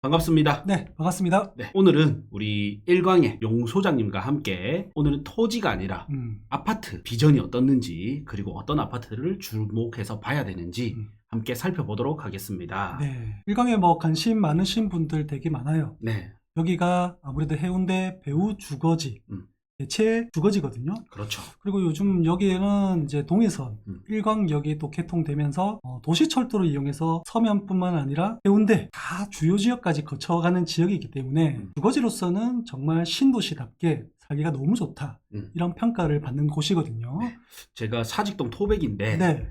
반갑습니다. 네, 반갑습니다. 네, 오늘은 우리 일광의 용 소장님과 함께 오늘은 토지가 아니라 아파트 비전이 어떻는지 그리고 어떤 아파트를 주목해서 봐야 되는지 함께 살펴보도록 하겠습니다. 네, 일광에 뭐 관심 많으신 분들 되게 많아요. 네, 여기가 아무래도 해운대 배우 주거지, 대체 주거지거든요. 그렇죠. 그리고 요즘 여기에는 이제 동해선, 일광역이 또 개통되면서 도시철도를 이용해서 서면뿐만 아니라 해운대 다 주요 지역까지 거쳐가는 지역이기 때문에 주거지로서는 정말 신도시답게 살기가 너무 좋다. 이런 평가를 받는 곳이거든요. 네, 제가 사직동 토백인데 네.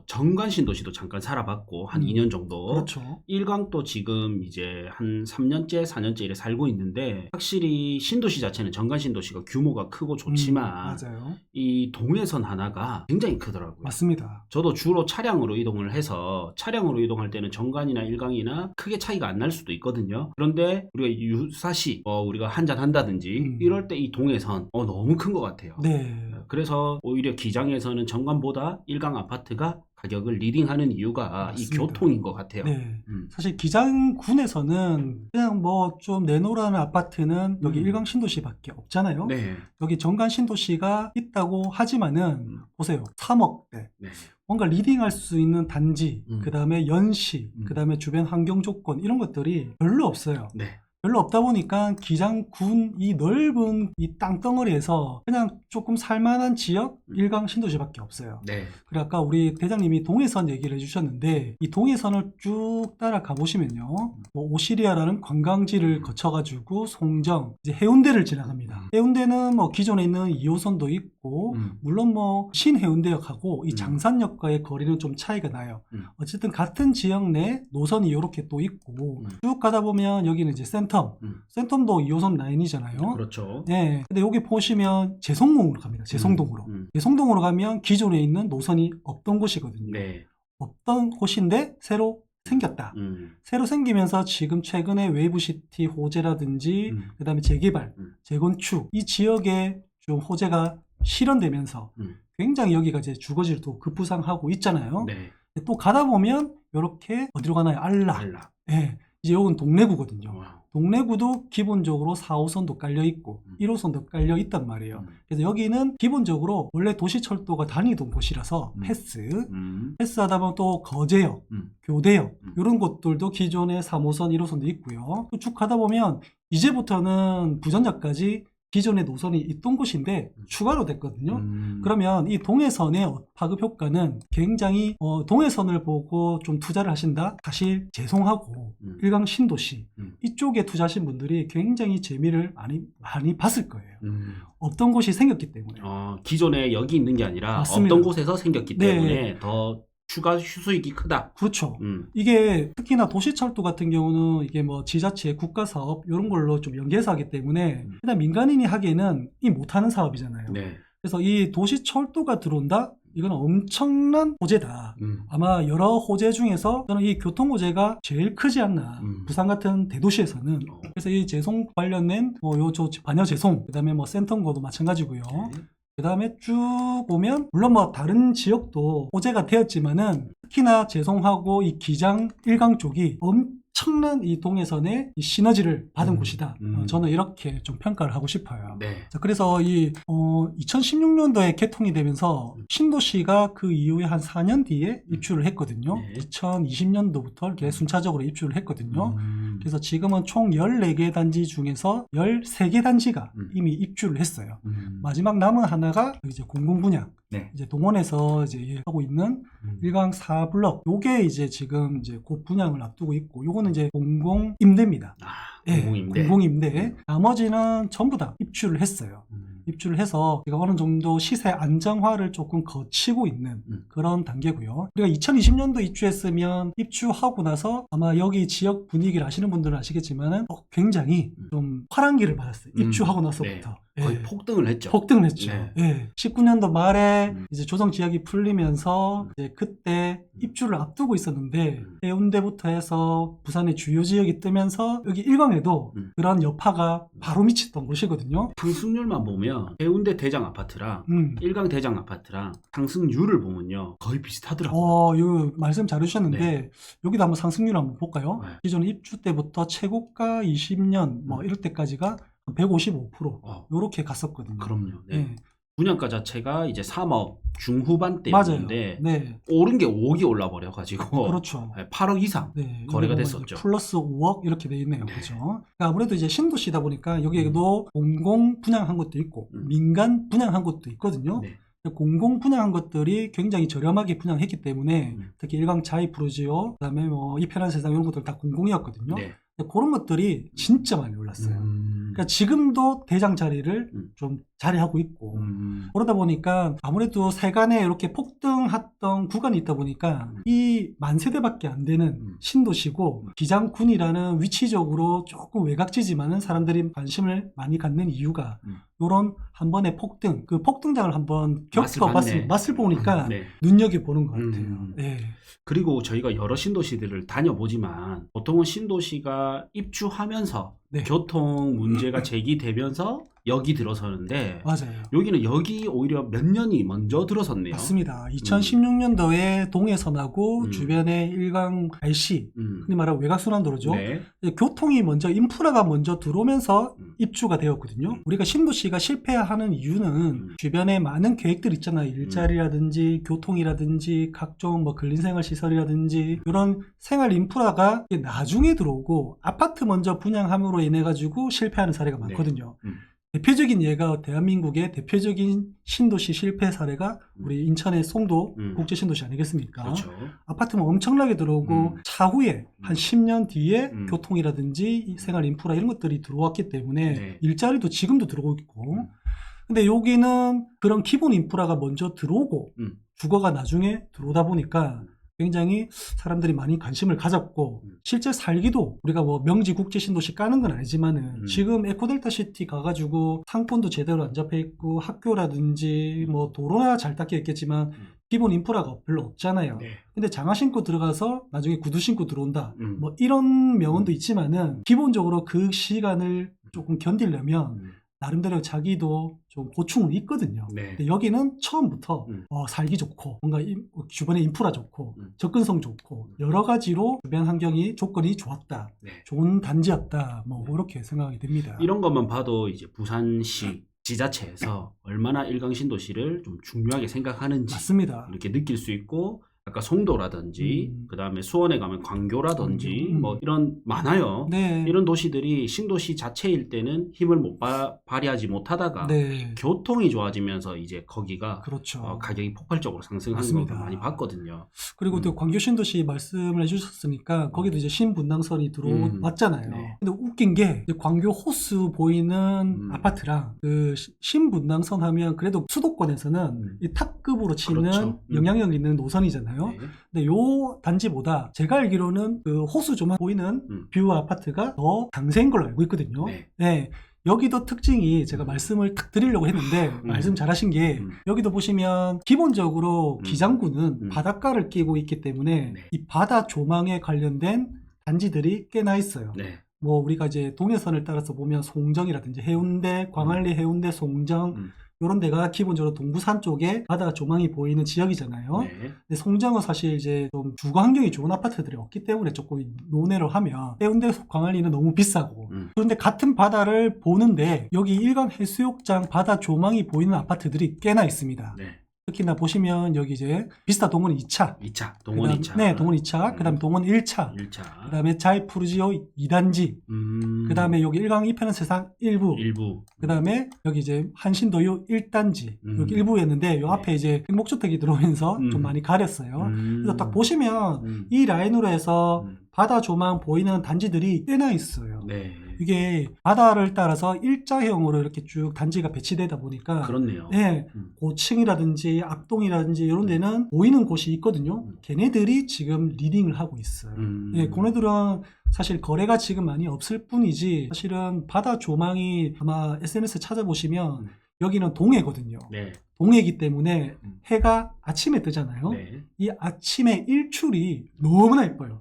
정관 신도시도 잠깐 살아봤고 한 2년 정도. 그렇죠. 일광도 지금 이제 한 3년째, 4년째 이래 살고 있는데 확실히 신도시 자체는 정관 신도시가 규모가 크고 좋지만 맞아요. 이 동해선 하나가 굉장히 크더라고요. 맞습니다. 저도 주로 차량으로 이동을 해서 차량으로 이동할 때는 정관이나 일광이나 크게 차이가 안 날 수도 있거든요. 그런데 우리가 유사시 우리가 한잔 한다든지 이럴 때 이 동해선 너무 큰 것 같아요. 네. 그래서 오히려 기장에서는 정관보다 일광 아파트가 가격을 리딩하는 이유가 맞습니다. 이 교통인 것 같아요. 네. 사실 기장군에서는 그냥 뭐 좀 내놓으라는 아파트는 여기 일광 신도시밖에 없잖아요. 네. 여기 정관 신도시가 있다고 하지만은 보세요. 3억대. 네. 뭔가 리딩할 수 있는 단지, 그 다음에 연시, 그 다음에 주변 환경 조건 이런 것들이 별로 없어요. 네. 별로 없다 보니까 기장군 이 넓은 이 땅덩어리에서 그냥 조금 살만한 지역 일광 신도시밖에 없어요. 네. 그리고 아까 우리 대장님이 동해선 얘기를 해주셨는데 이 동해선을 쭉 따라 가보시면요, 뭐 오시리아라는 관광지를 거쳐가지고 송정, 이제 해운대를 지나갑니다. 해운대는 뭐 기존에 있는 2호선도 있고 물론 뭐 신해운대역하고 이 장산역과의 거리는 좀 차이가 나요. 어쨌든 같은 지역 내 노선이 이렇게 또 있고 쭉 가다 보면 여기는 이제 센텀도 2호선 라인이잖아요. 그렇죠. 네. 근데 여기 보시면 제송공으로 갑니다. 제송동으로. 제송동으로 가면 기존에 있는 노선이 없던 곳이거든요. 네. 없던 곳인데 새로 생겼다. 새로 생기면서 지금 최근에 웨이브시티 호재라든지 그 다음에 재개발, 재건축 이 지역에 좀 호재가 실현되면서 굉장히 여기가 이제 주거지를 또 급부상하고 있잖아요. 네. 또 가다 보면 이렇게 어디로 가나요? 알라. 네. 이제 여긴 동래구거든요. 동래구도 기본적으로 4호선도 깔려 있고 1호선도 깔려 있단 말이에요. 그래서 여기는 기본적으로 원래 도시철도가 다니던 곳이라서 패스하다 보면 또 거제역, 교대역 이런 곳들도 기존에 3호선, 1호선도 있고요. 또 쭉 가다 보면 이제부터는 부전자까지 기존의 노선이 있던 곳인데 추가로 됐거든요. 그러면 이 동해선의 파급 효과는 굉장히 동해선을 보고 좀 투자를 하신다? 사실 제송하고 일광 신도시 이쪽에 투자하신 분들이 굉장히 재미를 많이 봤을 거예요. 없던 곳이 생겼기 때문에. 기존에 여기 있는 게 아니라 맞습니다. 없던 곳에서 생겼기 때문에 네. 더 추가 수익이 크다. 그렇죠. 이게 특히나 도시철도 같은 경우는 이게 뭐 지자체, 국가사업 이런 걸로 좀 연계해서 하기 때문에 일단 민간인이 하기에는 이 못하는 사업이잖아요. 네. 그래서 이 도시철도가 들어온다? 이건 엄청난 호재다. 아마 여러 호재 중에서 저는 이 교통 호재가 제일 크지 않나. 부산 같은 대도시에서는. 그래서 이 재송 관련된 반여 재송, 그 다음에 뭐 센텀거도 마찬가지고요. 그 다음에 쭉 보면 물론 뭐 다른 지역도 호재가 되었지만은 특히나 재송하고 이 기장 일광 쪽이 엄청난 이 동해선의 이 시너지를 받은 곳이다. 저는 이렇게 좀 평가를 하고 싶어요. 네. 자, 그래서 이 2016년도에 개통이 되면서 신도시가 그 이후에 한 4년 뒤에 입주를 했거든요. 네. 2020년도부터 이렇게 순차적으로 입주를 했거든요. 그래서 지금은 총 14개 단지 중에서 13개 단지가 이미 입주를 했어요. 마지막 남은 하나가 이제 공공분양. 네. 이제 동원에서 이제 하고 있는 일광 4블럭. 요게 이제 지금 이제 곧 분양을 앞두고 있고, 요거는 이제 공공임대입니다. 공공임대. 공공임대. 나머지는 전부 다 입주를 했어요. 입주를 해서 제가 어느 정도 시세 안정화를 조금 거치고 있는 그런 단계고요. 우리가 2020년도 입주했으면 입주하고 나서 아마 여기 지역 분위기를 아시는 분들은 아시겠지만은 굉장히 좀 화랑기를 받았어요. 입주하고 나서부터. 거의 예. 폭등을 했죠. 폭등을 했죠. 네. 예. 19년도 말에 이제 조정 지역이 풀리면서 이제 그때 입주를 앞두고 있었는데 해운대부터 해서 부산의 주요 지역이 뜨면서 여기 일광에도 그런 여파가 바로 미쳤던 곳이거든요. 상승률만 보면 해운대 대장 아파트랑 일광 대장 아파트랑 상승률을 보면요 거의 비슷하더라고요. 이거 말씀 잘 해주셨는데 네. 여기도 한번 상승률 한번 볼까요? 네. 기존 입주 때부터 최고가 20년 뭐 이럴 때까지가 155% 요렇게 갔었거든요. 그럼요. 네. 네. 분양가 자체가 이제 3억 중후반대였는데 네. 오른 게 5억이 올라 버려 가지고 그렇죠. 8억 이상 네, 거래가 이게 됐었죠. 플러스 5억 이렇게 돼 있네요. 네. 그죠? 그러니까 아무래도 이제 신도시다 보니까 여기에도 공공 분양한 것도 있고 민간 분양한 것도 있거든요. 네. 공공 분양한 것들이 굉장히 저렴하게 분양했기 때문에 특히 일광 자이 프루지오 그다음에 뭐 이편한 세상 이런 것들 다 공공이었거든요. 네. 그런 것들이 진짜 많이 올랐어요. 그러니까 지금도 대장 자리를 좀 자리하고 있고 그러다 보니까 아무래도 세간에 이렇게 폭등했던 구간이 있다 보니까 이 만세대밖에 안 되는 신도시고 기장군이라는 위치적으로 조금 외곽지지만은 사람들이 관심을 많이 갖는 이유가 요런 한 번의 폭등, 그 폭등장을 한번 겪어봤습니다. 맛을 보니까 네. 눈여겨보는 것 같아요. 네. 그리고 저희가 여러 신도시들을 다녀보지만 보통은 신도시가 입주하면서 네. 교통 문제가 제기되면서 여기 들어서는데 맞아요. 여기는 여기 오히려 몇 년이 먼저 들어섰네요. 맞습니다. 2016년도에 동해선하고 주변에 일광 RC, 흔히 말하는 외곽순환도로죠. 네. 교통이 먼저 인프라가 먼저 들어오면서 입주가 되었거든요. 우리가 신도시가 실패하는 이유는 주변에 많은 계획들 있잖아요. 일자리라든지 교통이라든지 각종 뭐 근린생활시설이라든지 이런 생활 인프라가 나중에 들어오고 아파트 먼저 분양함으로 인해 가지고 실패하는 사례가 많거든요. 네. 대표적인 예가 대한민국의 대표적인 신도시 실패 사례가 우리 인천의 송도 국제신도시 아니겠습니까? 그렇죠. 아파트만 엄청나게 들어오고 차후에 한 10년 뒤에 교통이라든지 생활 인프라 이런 것들이 들어왔기 때문에 네. 일자리도 지금도 들어오고 있고 근데 여기는 그런 기본 인프라가 먼저 들어오고 주거가 나중에 들어오다 보니까 굉장히 사람들이 많이 관심을 가졌고 실제 살기도 우리가 뭐 명지 국제 신도시 까는 건 아니지만은 지금 에코델타 시티 가가지고 상권도 제대로 안 잡혀 있고 학교라든지 뭐 도로나 잘 닦여 있겠지만 기본 인프라가 별로 없잖아요. 네. 근데 장화 신고 들어가서 나중에 구두 신고 들어온다. 뭐 이런 명언도 있지만은 기본적으로 그 시간을 조금 견디려면 나름대로 자기도 좀 고충은 있거든요. 네. 근데 여기는 처음부터 살기 좋고 뭔가 주변에 인프라 좋고 접근성 좋고 여러 가지로 주변 환경이 조건이 좋았다. 네. 좋은 단지였다. 뭐 그렇게 생각이 됩니다. 이런 것만 봐도 이제 부산시 지자체에서 얼마나 일광 신도시를 좀 중요하게 생각하는지 맞습니다. 이렇게 느낄 수 있고 아까 송도라든지 그 다음에 수원에 가면 광교라든지 뭐 이런 많아요. 네. 이런 도시들이 신도시 자체일 때는 힘을 못 발휘하지 못하다가 네. 교통이 좋아지면서 이제 거기가 그렇죠. 가격이 폭발적으로 상승하는 맞습니다. 걸 많이 봤거든요. 그리고 또 광교 신도시 말씀을 해주셨으니까 거기도 이제 신분당선이 들어왔잖아요. 네. 근데 웃긴 게 광교 호수 보이는 아파트랑 그 신분당선 하면 그래도 수도권에서는 이 탑급으로 치는 그렇죠. 영향력 있는 노선이잖아요. 네. 근데 요 단지보다 제가 알기로는 그 호수 조망 보이는 뷰 아파트가 더 강세인 걸로 알고 있거든요. 네. 네. 여기도 특징이 제가 말씀을 딱 드리려고 했는데 말씀 잘하신 게 여기도 보시면 기본적으로 기장구는 바닷가를 끼고 있기 때문에 네. 이 바다 조망에 관련된 단지들이 꽤나 있어요. 네. 뭐 우리가 이제 동해선을 따라서 보면 송정이라든지 해운대, 광안리 해운대 송정 이런 데가 기본적으로 동부산 쪽에 바다 조망이 보이는 지역이잖아요. 네. 근데 송정은 사실 이제 좀 주거 환경이 좋은 아파트들이 없기 때문에 조금 논외로 하면 해운대 광안리는 너무 비싸고 그런데 같은 바다를 보는데 여기 일간 해수욕장 바다 조망이 보이는 아파트들이 꽤나 있습니다. 네. 특히나 보시면 여기 이제 비스타 동원 2차 2차, 동원 2차. 네, 동원 2차. 그 다음에 동원 1차. 1차. 그 다음에 자이 푸르지오 2단지. 그 다음에 여기 일광 이편한 세상 일부. 그 다음에 여기 이제 한신도요 1단지. 여기 일부였는데 요 앞에 이제 목주택이 들어오면서 좀 많이 가렸어요. 그래서 딱 보시면 이 라인으로 해서 바다 조망 보이는 단지들이 꽤나 있어요. 네. 이게 바다를 따라서 일자형으로 이렇게 쭉 단지가 배치되다 보니까 그렇네요. 네, 고층이라든지 악동이라든지 이런 데는 보이는 곳이 있거든요. 걔네들이 지금 리딩을 하고 있어요. 네, 걔네들은 사실 거래가 지금 많이 없을 뿐이지 사실은 바다 조망이 아마 SNS 찾아보시면 여기는 동해거든요. 네. 동해이기 때문에 해가 아침에 뜨잖아요. 네. 이 아침에 일출이 너무나 예뻐요.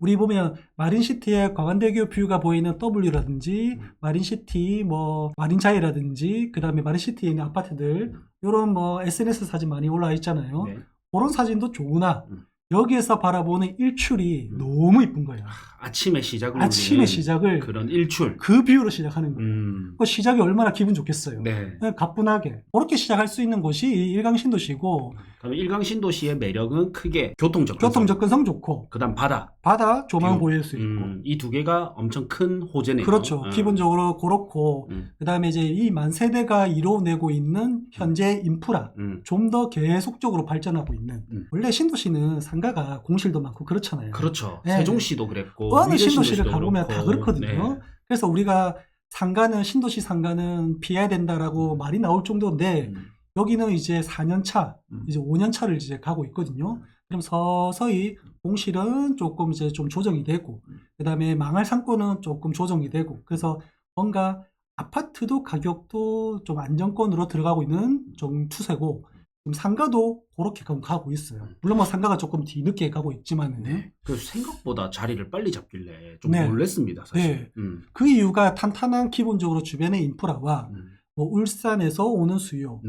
우리 보면 마린시티의 광안대교 뷰가 보이는 W라든지 마린시티 뭐 마린자이라든지 그 다음에 마린시티에 있는 아파트들 이런 뭐 SNS 사진 많이 올라와 있잖아요. 네. 그런 사진도 좋으나 여기에서 바라보는 일출이 너무 이쁜 거예요. 아침의 시작을 아침의 시작을 그런 일출 그 뷰로 시작하는 거예요. 그 시작이 얼마나 기분 좋겠어요. 네. 그냥 가뿐하게 그렇게 시작할 수 있는 곳이 이 일강신도시고 그러면 일강신도시의 매력은 크게 교통 접근성, 교통 접근성 좋고 그다음 바다 조망 보일 수 있고 이 두 개가 엄청 큰 호재네요. 그렇죠. 기본적으로 그렇고 그다음에 이제 이 만세대가 이뤄내고 있는 현재 인프라 좀 더 계속적으로 발전하고 있는 원래 신도시는 상가가 공실도 많고 그렇잖아요. 그렇죠. 네. 세종시도 그랬고 어느 신도시를 가보면 다 그렇거든요. 네. 그래서 우리가 상가는 신도시 상가는 피해야 된다라고 말이 나올 정도인데 여기는 이제 4년 차, 이제 5년 차를 이제 가고 있거든요. 그럼 서서히 공실은 조금 이제 좀 조정이 되고, 그 다음에 망할 상권은 조금 조정이 되고, 그래서 뭔가 아파트도 가격도 좀 안정권으로 들어가고 있는 좀 추세고, 지금 상가도 그렇게 가고 있어요. 물론 뭐 상가가 조금 뒤늦게 가고 있지만은. 네. 그 생각보다 자리를 빨리 잡길래 좀 네. 놀랬습니다, 사실. 네. 그 이유가 탄탄한 기본적으로 주변의 인프라와 뭐 울산에서 오는 수요.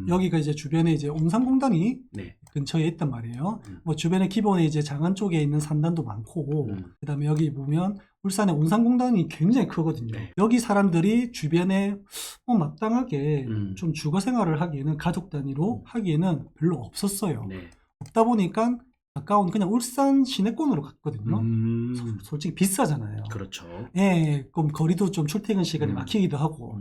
여기가 이제 주변에 이제 온산공단이 네. 근처에 있단 말이에요. 뭐 주변에 기본에 이제 장안 쪽에 있는 산단도 많고, 그다음에 여기 보면 울산의 온산공단이 굉장히 크거든요. 네. 여기 사람들이 주변에 마땅하게 좀 주거 생활을 하기에는 가족 단위로 하기에는 별로 없었어요. 네. 없다 보니까 가까운 그냥 울산 시내권으로 갔거든요. 솔직히 비싸잖아요. 그렇죠. 예, 그럼 거리도 좀 출퇴근 시간이 막히기도 하고.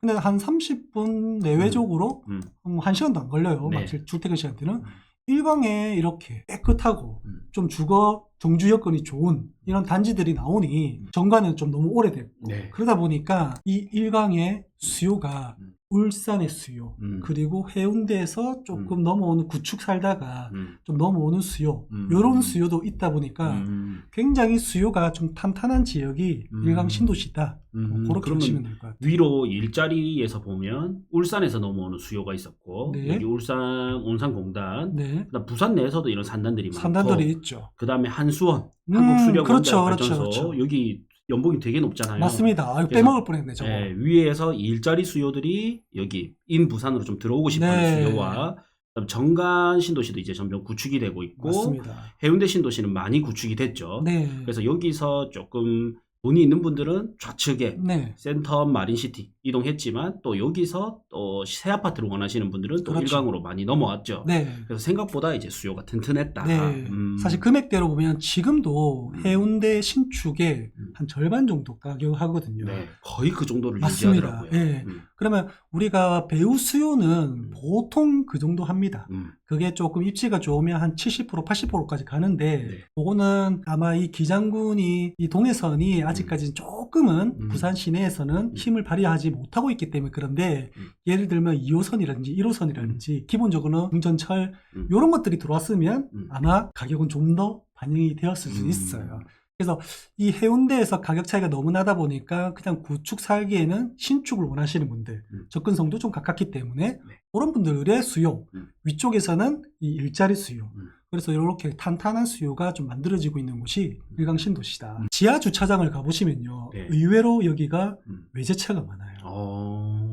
근데 한 30분 내외적으로 한 1시간도 안 걸려요. 네. 출퇴근 시간 때는. 일광에 이렇게 깨끗하고 좀 주거 정주 여건이 좋은 이런 단지들이 나오니 정가는 좀 너무 오래됐고 네. 그러다 보니까 이 일광의 수요가 울산의 수요 그리고 해운대에서 조금 넘어오는 구축 살다가 좀 넘어오는 수요 이런 수요도 있다 보니까 굉장히 수요가 좀 탄탄한 지역이 일광 신도시다. 뭐 그렇게 보시면 될 것 같아요. 위로 일자리에서 보면 울산에서 넘어오는 수요가 있었고 네. 여기 울산 온산공단 네. 그다음 부산 내에서도 이런 산단들이 많고 산단들이 있죠. 그다음에 한수원 한국수력원자 그렇죠, 발전소 그렇죠. 여기 연봉이 되게 높잖아요. 맞습니다. 아, 빼먹을 뻔했네 저거. 네, 위에서 일자리 수요들이 여기 인부산으로 좀 들어오고 싶어하는 네. 수요와 그다음 정관 신도시도 이제 점점 구축이 되고 있고 맞습니다. 해운대 신도시는 많이 구축이 됐죠. 네. 그래서 여기서 조금 돈이 있는 분들은 좌측에 네. 센텀 마린시티 이동했지만 또 여기서 또 새 아파트를 원하시는 분들은 또 그렇죠. 일강으로 많이 넘어왔죠. 네. 그래서 생각보다 이제 수요가 튼튼했다. 네. 사실 금액대로 보면 지금도 해운대 신축의 한 절반 정도 가격 하거든요. 네, 거의 그 정도를 맞습니다. 유지하더라고요. 네. 그러면 우리가 배우 수요는 보통 그 정도 합니다. 그게 조금 입지가 좋으면 한 70%, 80%까지 가는데 네. 그거는 아마 이 기장군이 이 동해선이 아직까지는 조금은 부산 시내에서는 힘을 발휘하지 못하고 있기 때문에 그런데 예를 들면 2호선이라든지 1호선이라든지 기본적으로는 중전철 이런 것들이 들어왔으면 아마 가격은 좀 더 반영이 되었을 수 있어요. 그래서 이 해운대에서 가격 차이가 너무 나다 보니까 그냥 구축 살기에는 신축을 원하시는 분들 접근성도 좀 가깝기 때문에 그런 분들의 수요 위쪽에서는 이 일자리 수요 그래서 이렇게 탄탄한 수요가 좀 만들어지고 있는 곳이 일강 신도시다. 지하 주차장을 가보시면요 네. 의외로 여기가 외제차가 많아요.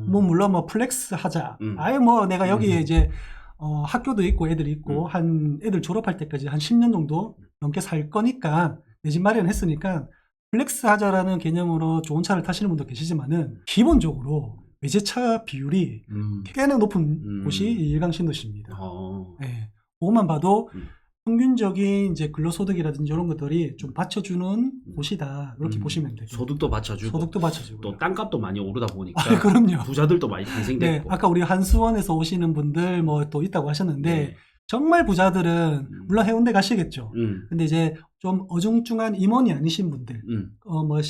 뭐 물론 뭐 플렉스 하자 아예 뭐 내가 여기에 이제 학교도 있고 애들이 있고 한 애들 졸업할 때까지 한 10년 정도 넘게 살 거니까 내 집 마련했으니까 플렉스 하자라는 개념으로 좋은 차를 타시는 분도 계시지만은 기본적으로 외제차 비율이 꽤나 높은 곳이 일강 신도시입니다. 네. 그것만 봐도 평균적인 이제 근로소득이라든지 이런 것들이 좀 받쳐주는 곳이다. 이렇게 보시면 돼요. 소득도 받쳐주고, 소득도 받쳐주고, 또 땅값도 많이 오르다 보니까 그럼요. 부자들도 많이 탄생됐고. 네, 아까 우리 한수원에서 오시는 분들 뭐 또 있다고 하셨는데 네. 정말 부자들은 물론 해운대 가시겠죠. 근데 이제 좀 어중중한 임원이 아니신 분들, 뭐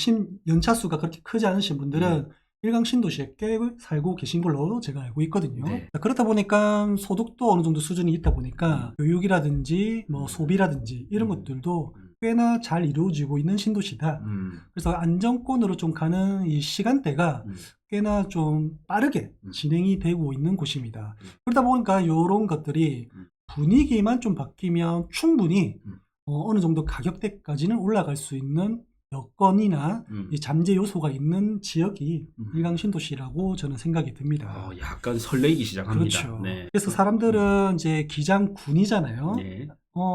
연차수가 그렇게 크지 않으신 분들은 일강 신도시에 꽤 살고 계신 걸로 제가 알고 있거든요. 네. 그렇다 보니까 소득도 어느 정도 수준이 있다 보니까 교육이라든지 뭐 소비라든지 이런 것들도 꽤나 잘 이루어지고 있는 신도시다. 그래서 안정권으로 좀 가는 이 시간대가 꽤나 좀 빠르게 진행이 되고 있는 곳입니다. 그러다 보니까 이런 것들이 분위기만 좀 바뀌면 충분히 어느 정도 가격대까지는 올라갈 수 있는 여건이나 이 잠재 요소가 있는 지역이 일강 신도시라고 저는 생각이 듭니다. 약간 설레기 시작합니다. 그렇죠. 네. 그래서 사람들은 이제 기장군이잖아요. 네.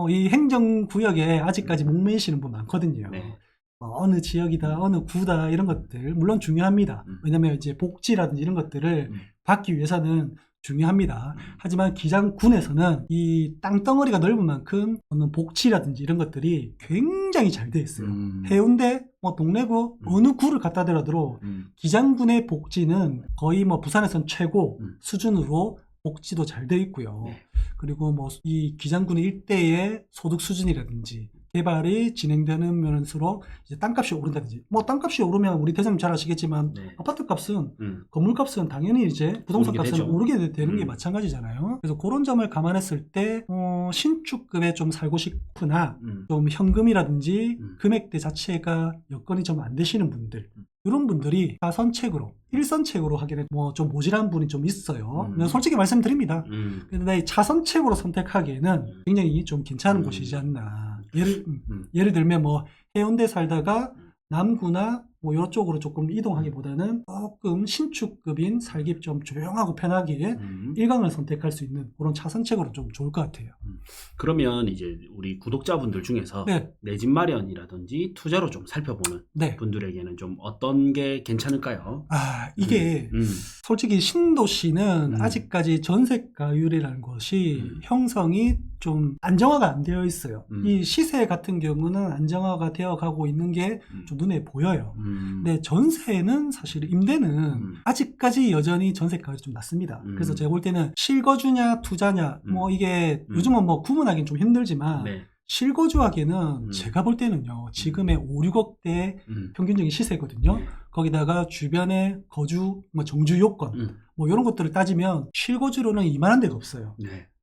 이 행정구역에 아직까지 목매이시는 분 많거든요. 네. 어느 지역이다, 어느 구다 이런 것들 물론 중요합니다. 왜냐하면 이제 복지라든지 이런 것들을 받기 위해서는 중요합니다. 하지만 기장군에서는 이 땅덩어리가 넓은 만큼 어느 복지라든지 이런 것들이 굉장히 잘 되어 있어요. 해운대, 뭐 동래구 어느 구를 갖다 대라도 기장군의 복지는 거의 뭐 부산에선 최고 수준으로 복지도 잘 되어 있고요. 네. 그리고 뭐 이 기장군 일대의 소득 수준이라든지 개발이 진행되는 면으로 이제 땅값이 오른다든지 뭐 땅값이 오르면 우리 대장님 잘 아시겠지만 아파트 값은 건물 값은 당연히 이제 부동산 값은 오르게 되는 게 마찬가지잖아요. 그래서 그런 점을 감안했을 때 신축급에 좀 살고 싶으나 좀 현금이라든지 금액대 자체가 여건이 좀 안 되시는 분들 이런 분들이 차선책으로 일선책으로 하기에는 뭐 좀 모질한 분이 좀 있어요. 솔직히 말씀드립니다. 근데 차선책으로 선택하기에는 굉장히 좀 괜찮은 곳이지 않나. 예를 들면 뭐 해운대 살다가 남구나 뭐 이쪽으로 조금 이동하기보다는 조금 신축급인 살기 좀 조용하고 편하게 일강을 선택할 수 있는 그런 차선책으로 좀 좋을 것 같아요. 그러면 이제 우리 구독자분들 중에서 내 집 마련이라든지 투자로 좀 살펴보는 분들에게는 좀 어떤 게 괜찮을까요? 이게 솔직히 신도시는 아직까지 전세가율이라는 것이 형성이 좀 안정화가 안 되어 있어요. 이 시세 같은 경우는 안정화가 되어 가고 있는 게 좀 눈에 보여요. 근데 전세는 사실 임대는 아직까지 여전히 전세가율이 좀 낮습니다. 그래서 제가 볼 때는 실거주냐 투자냐 뭐 이게 요즘은 뭐 구분하기는 좀 힘들지만 실거주하기에는 제가 볼 때는요 지금의 5, 6억대 평균적인 시세거든요. 거기다가 주변에 거주 뭐 정주 요건 뭐 이런 것들을 따지면 실거주로는 이만한 데가 없어요.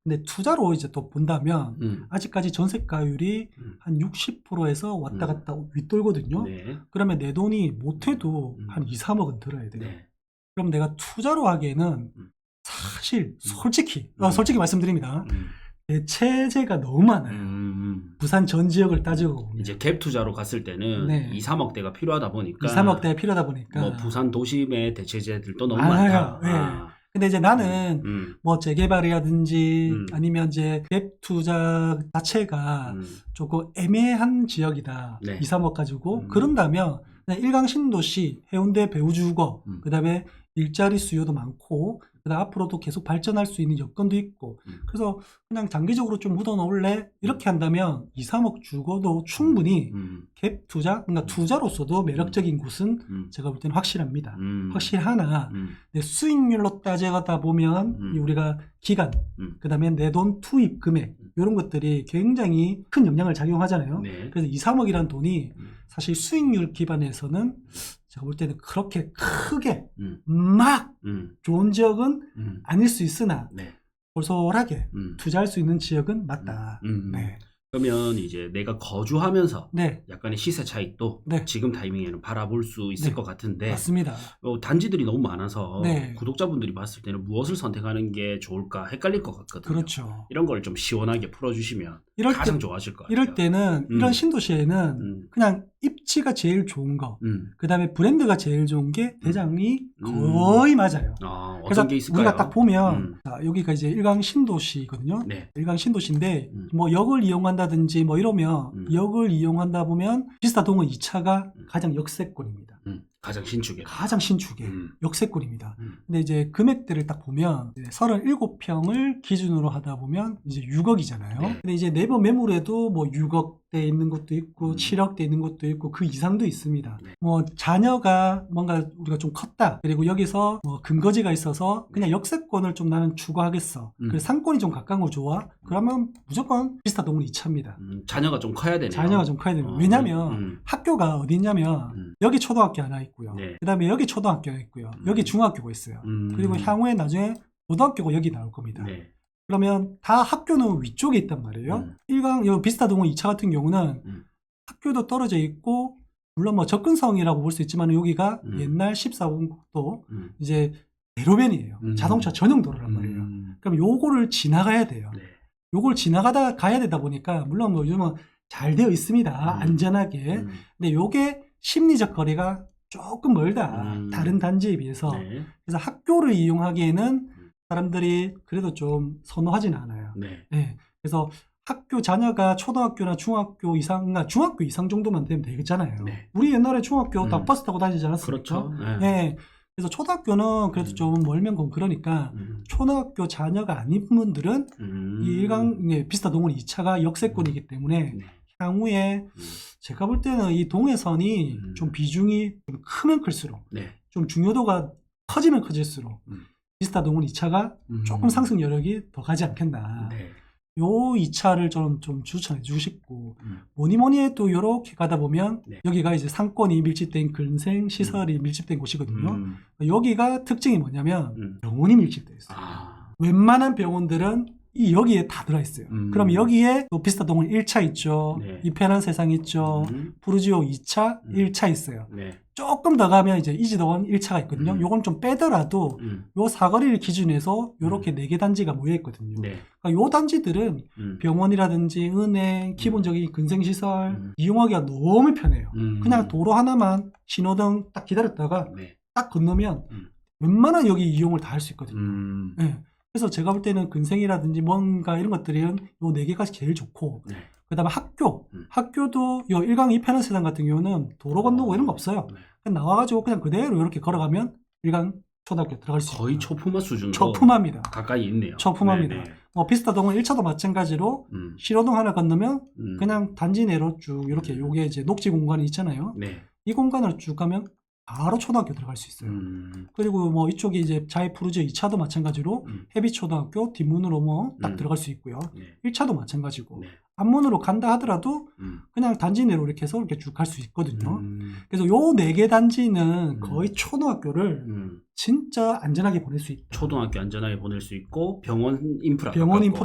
근데 투자로 이제 또 본다면 아직까지 전세가율이 한 60%에서 왔다 갔다 윗돌거든요. 그러면 내 돈이 못해도 한 2, 3억은 들어야 돼요. 그럼 내가 투자로 하기에는 사실 솔직히 말씀드립니다. 대체재가 너무 많아요. 부산 전 지역을 따지고 보면. 이제 갭 투자로 갔을 때는 2, 3억대가 필요하다 보니까 2, 3억대가 필요하다 보니까 뭐 부산 도심의 대체재들도 너무 많다. 근데 이제 나는 뭐 재개발이라든지 아니면 이제 갭 투자 자체가 조금 애매한 지역이다. 2, 3억 가지고 그런다면 그냥 일강 신도시, 해운대 배우주거, 그다음에 일자리 수요도 많고 그다음 앞으로도 계속 발전할 수 있는 여건도 있고 그래서 그냥 장기적으로 좀 묻어 놓을래 이렇게 한다면 2, 3억 주고도 충분히 갭 투자 그러니까 투자로서도 매력적인 곳은 제가 볼 때는 확실합니다. 확실하나 내 수익률로 따져가다 보면 우리가 기간 그다음에 내 돈 투입 금액 이런 것들이 굉장히 큰 영향을 작용하잖아요. 그래서 2, 3억이라는 돈이 사실 수익률 기반에서는 제가 볼 때는 그렇게 크게 막 좋은 지역은 아닐 수 있으나 솔솔하게 투자할 수 있는 지역은 맞다. 그러면 이제 내가 거주하면서 약간의 시세 차익도 지금 타이밍에는 바라볼 수 있을 것 같은데 맞습니다. 단지들이 너무 많아서 구독자분들이 봤을 때는 무엇을 선택하는 게 좋을까 헷갈릴 것 같거든요. 그렇죠. 이런 걸 좀 시원하게 풀어주시면 가장 좋아하실 것 같아요. 이럴 때는 이런 신도시에는 그냥 입지가 제일 좋은 거, 그 다음에 브랜드가 제일 좋은 게 대장이 거의 맞아요. 어떤 게 있을까요? 우리가 딱 보면 자, 여기가 이제 일강 신도시거든요. 일강 신도시인데 뭐 역을 이용한다든지 뭐 이러면 역을 이용한다 보면 비스타동은 2차가 가장 역세권입니다. 가장 신축에. 역세권입니다. 근데 이제 금액대를 딱 보면 37평을 기준으로 하다 보면 이제 6억이잖아요. 근데 이제 네이버 매물에도 뭐 6억대 6억대 있는 것도 있고 7억대 있는 것도 있고 그 이상도 있습니다. 네. 뭐 자녀가 뭔가 우리가 좀 컸다. 그리고 여기서 뭐 근거지가 있어서 그냥 역세권을 좀 나는 추구하겠어. 그래서 상권이 좀 가까운 거 좋아. 그러면 무조건 비스타 동문 2차입니다. 자녀가 좀 커야 되네요. 자녀가 좀 커야 돼요. 왜냐면 학교가 어디 있냐면 여기 초등학교 하나 있고요. 네. 그 다음에 여기 초등학교가 있고요. 여기 중학교가 있어요. 그리고 향후에 나중에 고등학교가 여기 나올 겁니다. 네. 그러면 다 학교는 위쪽에 있단 말이에요. 여기 비스타 동문 2차 같은 경우는 학교도 떨어져 있고 물론 뭐 접근성이라고 볼 수 있지만 여기가 옛날 14번국도 이제 대로변이에요. 자동차 전용 도로란 말이에요. 그럼 요거를 지나가야 돼요. 네. 요걸 지나가다 가야 되다 보니까 물론 뭐 요즘은 잘 되어 있습니다. 안전하게. 근데 요게 심리적 거리가 조금 멀다. 다른 단지에 비해서. 네. 그래서 학교를 이용하기에는 사람들이 그래도 좀 선호하지는 않아요. 네. 네. 그래서 학교 자녀가 초등학교나 중학교 이상, 그러니까 중학교 이상 정도만 되면 되겠잖아요. 네. 우리 옛날에 중학교 다 버스 타고 다니지 않았습니까? 그렇죠. 네. 네. 그래서 초등학교는 그래도 좀 멀면 그러니까 초등학교 자녀가 아닌 분들은 이 일강 비스타 동문 2차가 역세권이기 때문에 향후에 제가 볼 때는 이 동해선이 좀 비중이 좀 크면 클수록 네. 좀 중요도가 커지면 커질수록 비스타 동문 2차가 조금 상승 여력이 더 가지 않겠나. 네. 요 2차를 저는 좀 추천해 주고 싶고 뭐니 해도 요렇게 가다 보면 네. 여기가 이제 상권이 밀집된 근생 시설이 밀집된 곳이거든요. 여기가 특징이 뭐냐면 병원이 밀집되어 있어요. 웬만한 병원들은 여기에 다 들어있어요. 그럼 여기에 또 비스타 동문 1차 있죠. 네. 이 편한 세상 있죠. 푸르지오 2차, 1차 있어요. 네. 조금 더 가면 이제 이지동원 1차가 있거든요. 요건 좀 빼더라도 요 사거리를 기준해서 요렇게 4개 단지가 모여 있거든요. 네. 그러니까 요 단지들은 병원이라든지 은행, 기본적인 근생시설 이용하기가 너무 편해요. 그냥 도로 하나만 신호등 딱 기다렸다가 네. 딱 건너면 웬만한 여기 이용을 다 할 수 있거든요. 네. 그래서 제가 볼 때는 근생이라든지 뭔가 이런 것들은 요 4개가 제일 좋고 네. 그 다음에 학교도 요 1강 2편한 세상 같은 경우는 도로 건너고 이런 거 없어요. 네. 그냥 나와가지고 그냥 그대로 이렇게 걸어가면 1강 초등학교 들어갈 수 있어요. 거의 초품화 수준으로 초품화입니다. 가까이 있네요. 초품화입니다. 네네. 뭐 비스타 동문 1차도 마찬가지로 신호등 하나 건너면 그냥 단지 내로 쭉 이렇게 요게 이제 녹지 공간이 있잖아요. 네. 이 공간으로 쭉 가면 바로 초등학교 들어갈 수 있어요. 그리고 뭐 이쪽이 이제 자이푸르지오 2차도 마찬가지로 해비초등학교 뒷문으로 뭐 딱 들어갈 수 있고요. 네. 1차도 마찬가지고 네. 앞문으로 간다 하더라도 그냥 단지 내로 이렇게 해서 이렇게 쭉 갈 수 있거든요. 그래서 요 4개 단지는 거의 초등학교를 진짜 안전하게 보낼 수 있다. 초등학교 안전하게 보낼 수 있고 병원 인프라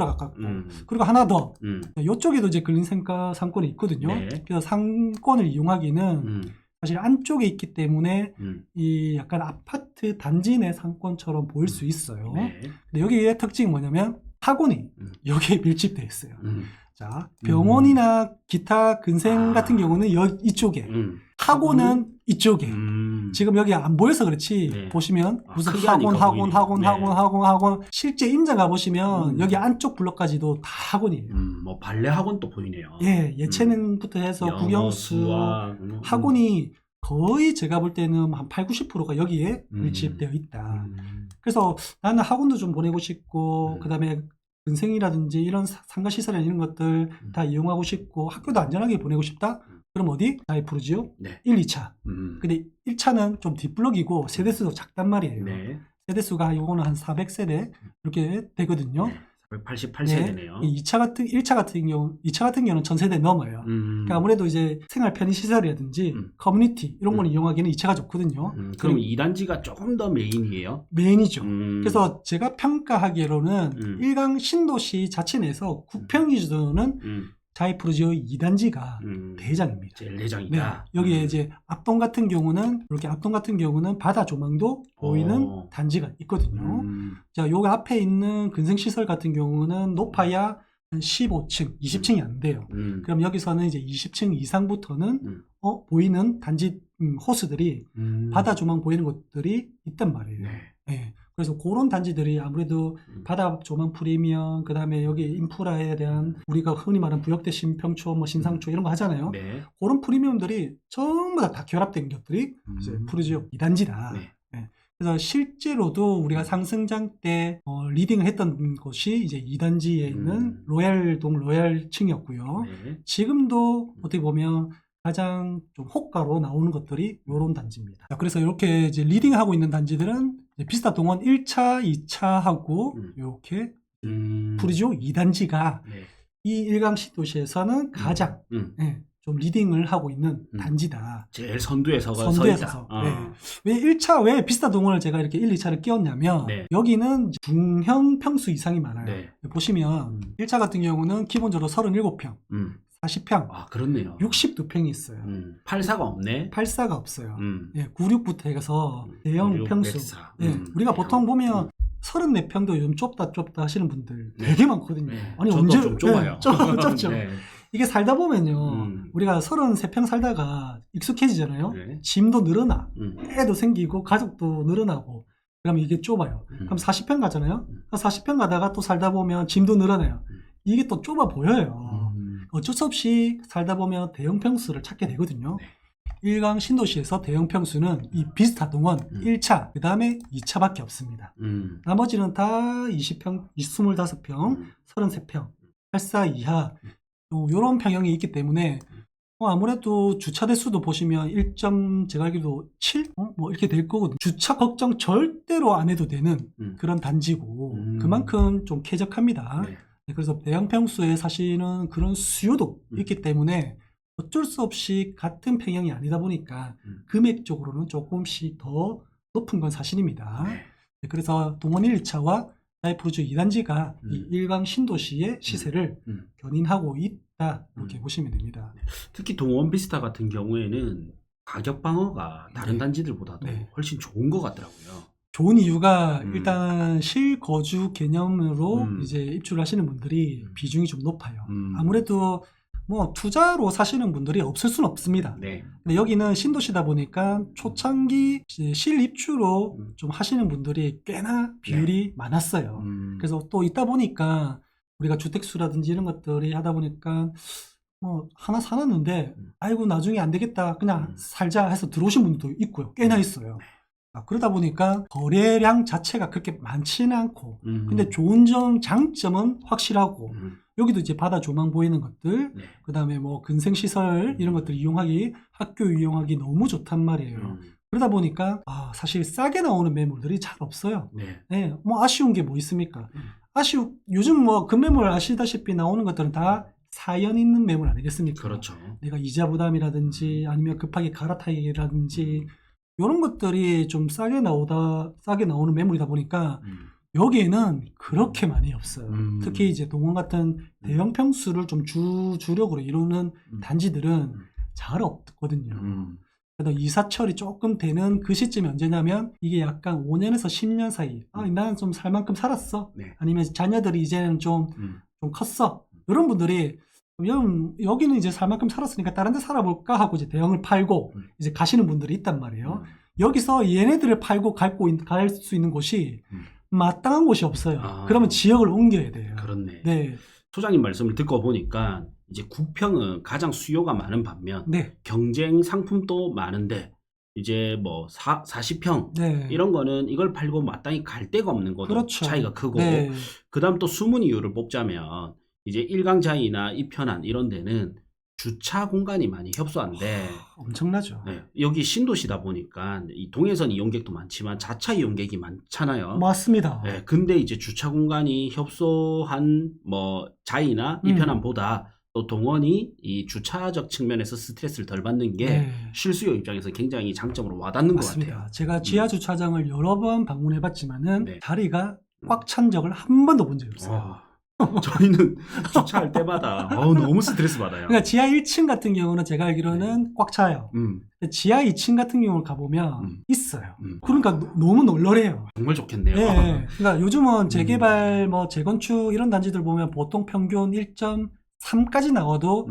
가깝고 그리고 하나 더 이쪽에도 이제 근린생가 상권이 있거든요. 네. 그래서 상권을 이용하기는 사실 안쪽에 있기 때문에 이 약간 아파트 단지 내 상권처럼 보일 수 있어요. 네. 근데 여기의 특징이 뭐냐면 학원이 여기에 밀집되어 있어요. 자, 병원이나 기타 근생 같은 경우는 이쪽에 학원은 이쪽에 지금 여기 안 보여서 그렇지 네. 보시면 무슨 크게 하니까 학원 실제 임장 가보시면 여기 안쪽 블럭까지도 다 학원이에요. 뭐 발레 학원도 보이네요. 예, 예체능부터 해서 영어, 국영수 수학, 학원이 거의 제가 볼 때는 한 8, 90%가 여기에 밀집되어 있다. 그래서 나는 학원도 좀 보내고 싶고 그 다음에 근생이라든지 이런 상가시설이나 이런 것들 다 이용하고 싶고 학교도 안전하게 보내고 싶다? 그럼 어디? 자이푸르지오 네. 1, 2차. 근데 1차는 좀 뒷블럭이고 세대수도 작단 말이에요. 네. 세대수가 요거는 한 400세대 이렇게 되거든요. 네. 188세대네요. 1차 같은 경우는 1000세대 넘어요. 그러니까 아무래도 이제 생활 편의시설이라든지 커뮤니티 이런 걸 이용하기는 2차가 좋거든요. 그럼 2단지가 조금 더 메인이에요? 메인이죠. 그래서 제가 평가하기로는 1강 신도시 자체 내에서 구평 기준으로는 자이푸르지오 2단지가 대장입니다. 제일 대장이다. 네. 여기에 이제 앞동 같은 경우는 바다 조망도 보이는 단지가 있거든요. 자, 요 앞에 있는 근생시설 같은 경우는 높아야 한 15층, 20층이 안 돼요. 그럼 여기서는 이제 20층 이상부터는 보이는 단지 호수들이 바다 조망 보이는 곳들이 있단 말이에요. 네. 네. 그래서 그런 단지들이 아무래도 바다 조망 프리미엄, 그 다음에 여기 인프라에 대한 우리가 흔히 말하는 부역대 신평초, 뭐 신상초 이런 거 하잖아요. 네. 그런 프리미엄들이 전부 다 결합된 것들이 이제 푸르지오 2단지다. 네. 네. 그래서 실제로도 우리가 상승장 때 리딩을 했던 곳이 이제 2단지에 있는 로얄동 로얄층이었고요. 네. 지금도 어떻게 보면 가장 좀 호가로 나오는 것들이 이런 단지입니다. 자, 그래서 이렇게 이제 리딩하고 있는 단지들은 이제 비스타 동원 1차, 2차하고 이렇게 프루지오 2단지가 네. 이 일강 신도시에서는 가장 좀 리딩을 하고 있는 단지다. 제일 선두에 서서 네. 왜 1차, 왜 비스타 동원을 제가 이렇게 1, 2차를 끼웠냐면 네. 여기는 중형 평수 이상이 많아요. 네. 보시면 1차 같은 경우는 기본적으로 37평, 40평, 그렇네요. 62평이 있어요. 84가 없네. 84가 없어요. 96부터 해서 대형 96, 평수. 우리가 보통 보면 34평도 요즘 좁다 하시는 분들 되게 많거든요. 아니 언제 좀 좁아요. 좁죠. 네. 이게 살다 보면요, 우리가 33평 살다가 익숙해지잖아요. 짐도 늘어나, 애도 생기고 가족도 늘어나고, 그러면 이게 좁아요. 그럼 40평 가잖아요. 40평 가다가 또 살다 보면 짐도 늘어나요. 이게 또 좁아 보여요. 어쩔 수 없이 살다 보면 대형 평수를 찾게 되거든요. 일강 신도시에서 대형 평수는 이 비스타 동원 1차, 그 다음에 2차밖에 없습니다. 나머지는 다 20평, 25평, 33평, 84 이하, 요런 평형이 있기 때문에 아무래도 주차 대수도 보시면 1. 제가 알기로 7? 뭐 이렇게 될 거거든요. 주차 걱정 절대로 안 해도 되는 그런 단지고 그만큼 좀 쾌적합니다. 그래서 대형 평수에 사시는 그런 수요도 있기 때문에 어쩔 수 없이 같은 평형이 아니다 보니까 금액적으로는 조금씩 더 높은 건 사실입니다. 그래서 동원 1, 2차와 프루지오 2단지가 이 일강 신도시의 시세를 견인하고 있다, 이렇게 보시면 됩니다. 특히 동원 비스타 같은 경우에는 가격 방어가 다른 단지들보다도 훨씬 좋은 것 같더라고요. 좋은 이유가 일단 실거주 개념으로 이제 입주를 하시는 분들이 비중이 좀 높아요. 아무래도 뭐 투자로 사시는 분들이 없을 수는 없습니다. 근데 여기는 신도시다 보니까 초창기 실입주로 좀 하시는 분들이 꽤나 비율이 많았어요. 그래서 또 있다 보니까 우리가 주택수라든지 이런 것들이 하다 보니까 뭐 하나 사놨는데 아이고 나중에 안 되겠다 그냥 살자 해서 들어오신 분들도 있고요. 꽤나 있어요. 그러다 보니까 거래량 자체가 그렇게 많지는 않고 근데 좋은 점, 장점은 확실하고 여기도 이제 바다 조망 보이는 것들 그 다음에 뭐 근생시설 이런 것들 이용하기, 학교 이용하기 너무 좋단 말이에요. 그러다 보니까 사실 싸게 나오는 매물들이 잘 없어요. 뭐 아쉬운 게 뭐 있습니까? 요즘 뭐 금매물 아시다시피 나오는 것들은 다 사연 있는 매물 아니겠습니까? 그렇죠. 내가 이자 부담이라든지 아니면 급하게 갈아타기라든지 이런 것들이 좀 싸게 나오는 매물이다 보니까 여기에는 그렇게 많이 없어요. 특히 이제 동원 같은 대형 평수를 좀 주력으로 이루는 단지들은 잘 없거든요. 그래도 이사철이 조금 되는 그 시점이 언제냐면 이게 약간 5년에서 10년 사이. 나는 좀 살 만큼 살았어. 아니면 자녀들이 이제는 좀 컸어. 이런 분들이 여기는 이제 살 만큼 살았으니까 다른 데 살아볼까 하고 이제 대형을 팔고 이제 가시는 분들이 있단 말이에요. 여기서 얘네들을 팔고 갈 수 있는 곳이 마땅한 곳이 없어요. 그러면 지역을 옮겨야 돼요. 그렇네. 네. 소장님 말씀을 듣고 보니까 이제 구평은 가장 수요가 많은 반면 경쟁 상품도 많은데 이제 뭐 40평 이런 거는 이걸 팔고 마땅히 갈 데가 없는 것도 차이가 크고 그 다음 또 숨은 이유를 뽑자면 이제 일강자이나 이편안 이런 데는 주차 공간이 많이 협소한데 엄청나죠. 여기 신도시다 보니까 이 동해선 이용객도 많지만 자차 이용객이 많잖아요. 맞습니다. 근데 이제 주차 공간이 협소한 뭐 자이나 이편안보다 또 동원이 이 주차적 측면에서 스트레스를 덜 받는 게 실수요 입장에서 굉장히 장점으로 와닿는 것 같아요. 제가 지하 주차장을 여러 번 방문해봤지만은 자리가 꽉 찬 적을 한 번도 본 적이 없어요. 저희는 주차할 때마다 너무 스트레스 받아요. 그러니까 지하 1층 같은 경우는 제가 알기로는 꽉 차요. 지하 2층 같은 경우를 가보면 있어요. 그러니까 너무 널널해요. 정말 좋겠네요. 그러니까 요즘은 재개발, 뭐 재건축 이런 단지들 보면 보통 평균 1.3까지 나와도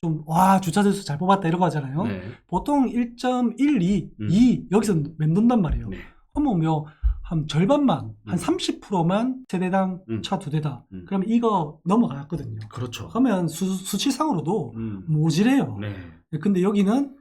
좀 주차 대수 잘 뽑았다 이러고 하잖아요. 보통 1.12, 2 여기서 맴돈단 말이에요. 그러면 뭐 한 절반만, 한 30%만 세대당 차 2대다. 그러면 이거 넘어갔거든요. 그렇죠. 그러면 수치상으로도 모질해요. 근데 여기는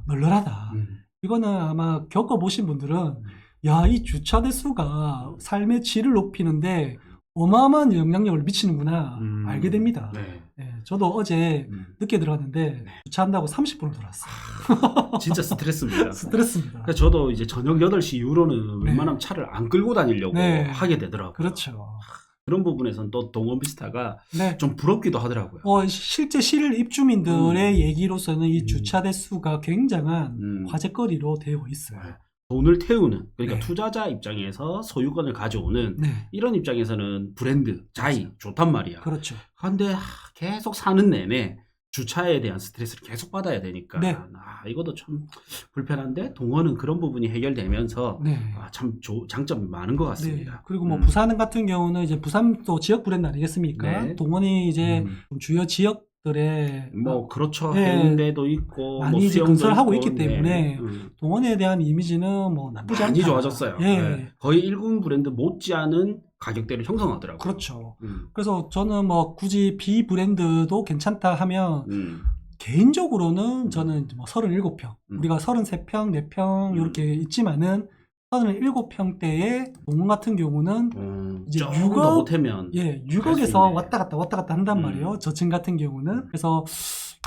널널하다. 이거는 아마 겪어보신 분들은 야, 이 주차 대수가 삶의 질을 높이는데 어마어마한 영향력을 미치는구나 알게 됩니다. 네. 네, 저도 어제 늦게 들어갔는데 주차한다고 30분을 돌았어요. 진짜 스트레스입니다. 스트레스입니다. 그래서 저도 이제 저녁 8시 이후로는 웬만하면 차를 안 끌고 다니려고 네. 하게 되더라고요. 그렇죠. 그런 부분에서는 또 동원비스타가 네. 좀 부럽기도 하더라고요. 실제 실일 입주민들의 얘기로서는 이 주차 대수가 굉장한 화제거리로 되어 있어요. 돈을 태우는, 그러니까 네. 투자자 입장에서 소유권을 가져오는 네. 이런 입장에서는 브랜드, 자이 좋단 말이야. 그렇죠. 근데 계속 사는 내내 주차에 대한 스트레스를 계속 받아야 되니까 네. 이것도 참 불편한데 동원은 그런 부분이 해결되면서 네. 참 장점이 많은 것 네. 같습니다. 그리고 뭐 부산 같은 경우는 이제 부산도 지역 브랜드 아니겠습니까? 네. 동원이 이제 좀 주요 지역들의 뭐 그렇죠. 네. 해운대도 있고 많이 뭐 이제 수영도 건설하고 있고, 있기 때문에 동원에 대한 이미지는 뭐 나쁘지 않다. 많이 좋아졌어요. 예. 네. 거의 1군 브랜드 못지않은 가격대를 형성하더라고요. 그렇죠. 그래서 저는 뭐 굳이 B 브랜드도 괜찮다 하면 개인적으로는 저는 뭐 37평, 우리가 33평, 4평 이렇게 있지만은 37평대의 동원 같은 경우는 이제 6억, 못하면 6억에서 왔다 갔다 한단 말이에요. 저층 같은 경우는. 그래서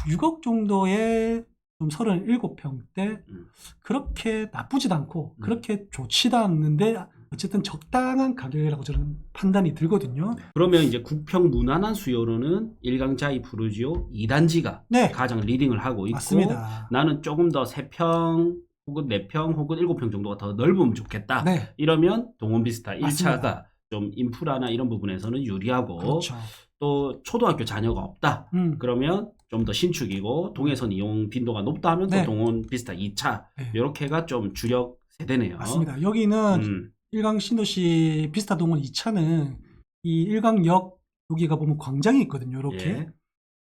6억 정도의 좀 37평대 그렇게 나쁘지도 않고 그렇게 좋지도 않는데 어쨌든 적당한 가격이라고 저는 판단이 들거든요. 그러면 이제 국평 무난한 수요로는 일강자이 부르지오 2단지가 네. 가장 리딩을 하고 있고 맞습니다. 나는 조금 더 3평 혹은 4평 혹은 7평 정도가 더 넓으면 좋겠다. 네. 이러면 동원비스타 맞습니다. 1차가 좀 인프라나 이런 부분에서는 유리하고 그렇죠. 또 초등학교 자녀가 없다. 그러면 좀 더 신축이고 동해선 이용 빈도가 높다 하면 네. 또 동원비스타 2차 네. 이렇게가 좀 주력 세대네요. 맞습니다. 여기는 일강 신도시 비스타 동원 2차는 이 일강역 여기가 보면 광장이 있거든요. 이렇게 예.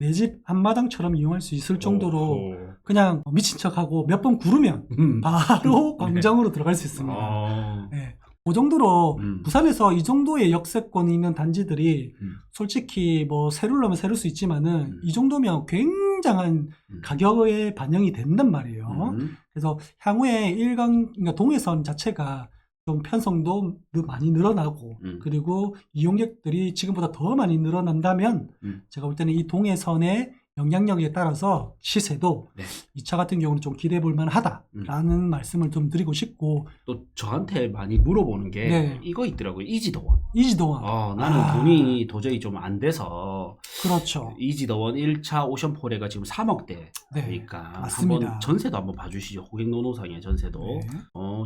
내 집 앞마당처럼 이용할 수 있을 정도로 그냥 미친 척하고 몇 번 구르면 바로 광장으로 들어갈 수 있습니다. 네. 그 정도로 부산에서 이 정도의 역세권이 있는 단지들이 솔직히 뭐 세르려면 세를 수 있지만은 이 정도면 굉장한 가격에 반영이 된단 말이에요. 그래서 향후에 그러니까 동해선 자체가 좀 편성도 많이 늘어나고 그리고 이용객들이 지금보다 더 많이 늘어난다면 제가 볼 때는 이 동해선의 영향력에 따라서 시세도 네. 2차 같은 경우는 좀 기대해 볼 만하다라는 말씀을 좀 드리고 싶고 또 저한테 많이 물어보는 게 네. 이거 있더라고요. 이지더원. 이지더원. 나는 돈이 도저히 좀 안 돼서 그렇죠. 이지더원 1차 오션포레가 지금 3억대 그러니까 네. 맞습니다. 한번 전세도 한번 봐주시죠. 고객노노상의 전세도 네.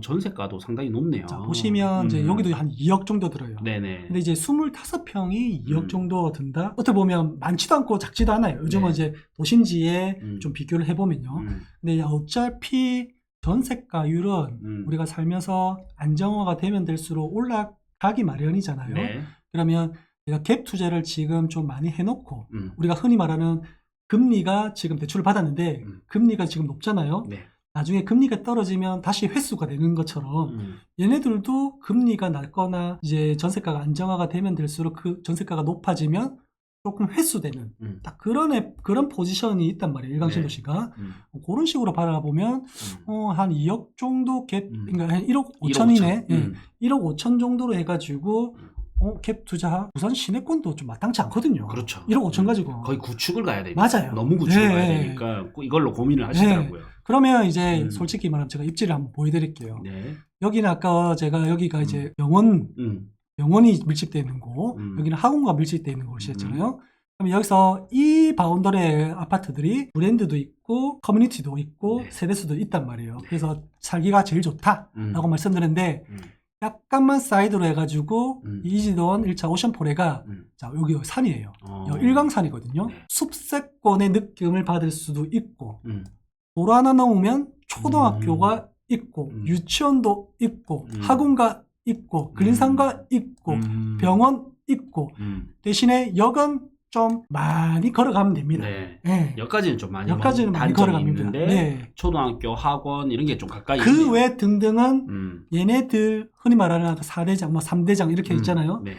전세가도 상당히 높네요. 자, 보시면 이제 여기도 한 2억 정도 들어요. 네네. 근데 이제 25평이 2억 정도 든다. 어떻게 보면 많지도 않고 작지도 않아요. 요즘은 네. 이제 도심지에 좀 비교를 해보면요. 근데 어차피 전세가율은 우리가 살면서 안정화가 되면 될수록 올라가기 마련이잖아요. 네. 그러면 내가 갭 투자를 지금 좀 많이 해놓고 우리가 흔히 말하는 금리가 지금 대출을 받았는데 금리가 지금 높잖아요. 네. 나중에 금리가 떨어지면 다시 회수가 되는 것처럼 얘네들도 금리가 낮거나 이제 전세가가 안정화가 되면 될수록 그 전세가가 높아지면 조금 회수되는 딱 그런 포지션이 있단 말이에요. 일강신도시가. 그런 식으로 바라보면 한 2억 정도 갭 그러니까 한 1억 5천이네. 1억 5천 정도로 해가지고 갭 투자 부산 시내권도 좀 마땅치 않거든요. 그렇죠. 1억 5천 가지고 거의 구축을 가야 되니까. 맞아요. 너무 구축을 네. 가야 되니까 이걸로 고민을 하시더라고요. 네. 그러면 이제 솔직히 말하면 제가 입지를 한번 보여드릴게요. 네. 여기는 아까 제가 여기가 이제 병원이 밀집되어 있는 곳, 여기는 학원과 밀집되어 있는 곳이었잖아요. 그럼 여기서 이 바운더리의 아파트들이 브랜드도 있고 커뮤니티도 있고 네. 세대수도 있단 말이에요. 그래서 살기가 제일 좋다라고 말씀드렸는데 약간만 사이드로 해가지고 이지더원 1차 오션포레가 자 여기 산이에요. 일강산이거든요. 네. 숲세권의 느낌을 받을 수도 있고 도로 하나 넘으면 초등학교가 있고 유치원도 있고 학원가 있고 근린상가 있고 병원 있고 대신에 역은 좀 많이 걸어가면 됩니다. 네. 네. 여기까지는 좀 많이 여기까지는 많이 걸어가면 있는데 됩니다. 네. 초등학교, 학원 이런 게 좀 가까이 그 외 등등은 얘네들 흔히 말하는 4대장, 뭐 3대장 이렇게 있잖아요. 네.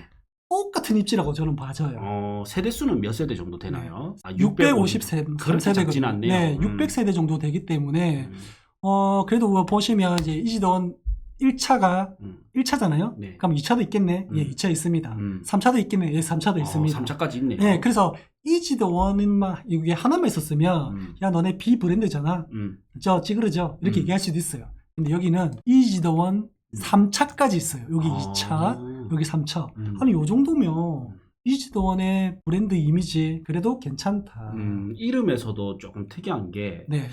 똑같은 입지라고 저는 봐져요. 세대수는 몇 세대 정도 되나요? 650세대. 그렇게 작진 않네요. 네, 600세대 정도 되기 때문에 그래도 보시면 이제 이지더원 1차가 1차잖아요. 네. 그럼 2차도 있겠네. 예, 2차 있습니다. 3차도 있겠네. 예, 3차도 있습니다. 3차까지 있네요. 예, 그래서 이지더원만 이게 하나만 있었으면 야 너네 B 브랜드잖아. 저 찌그러져 이렇게 얘기할 수도 있어요. 근데 여기는 이지더원 3차까지 있어요. 여기 2차, 여기 3차. 아니 요 정도면 이지더원의 브랜드 이미지 그래도 괜찮다. 이름에서도 조금 특이한 게 네.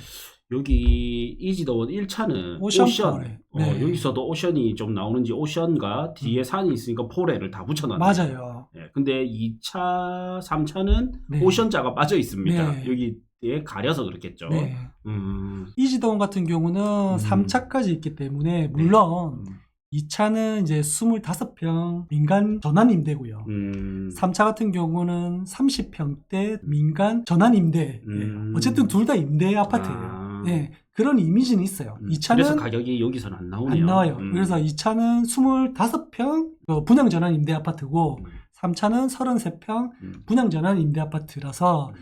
여기 이지더원 1차는 오션. 네. 여기서도 오션이 좀 나오는지 오션과 뒤에 산이 있으니까 포레를 다 붙여놨네요. 맞아요. 네, 근데 2차, 3차는 네. 오션자가 빠져 있습니다. 네. 여기에 가려서 그렇겠죠. 네. 이지더원 같은 경우는 3차까지 있기 때문에 물론 2차는 이제 25평 민간 전환 임대고요. 3차 같은 경우는 30평대 민간 전환 임대예요. 어쨌든 둘 다 임대 아파트예요. 네, 그런 이미지는 있어요. 2차는 그래서 가격이 여기서는 안 나오네요. 안 나와요. 그래서 2차는 25평 분양 전환 임대 아파트고 3차는 33평 분양 전환 임대 아파트라서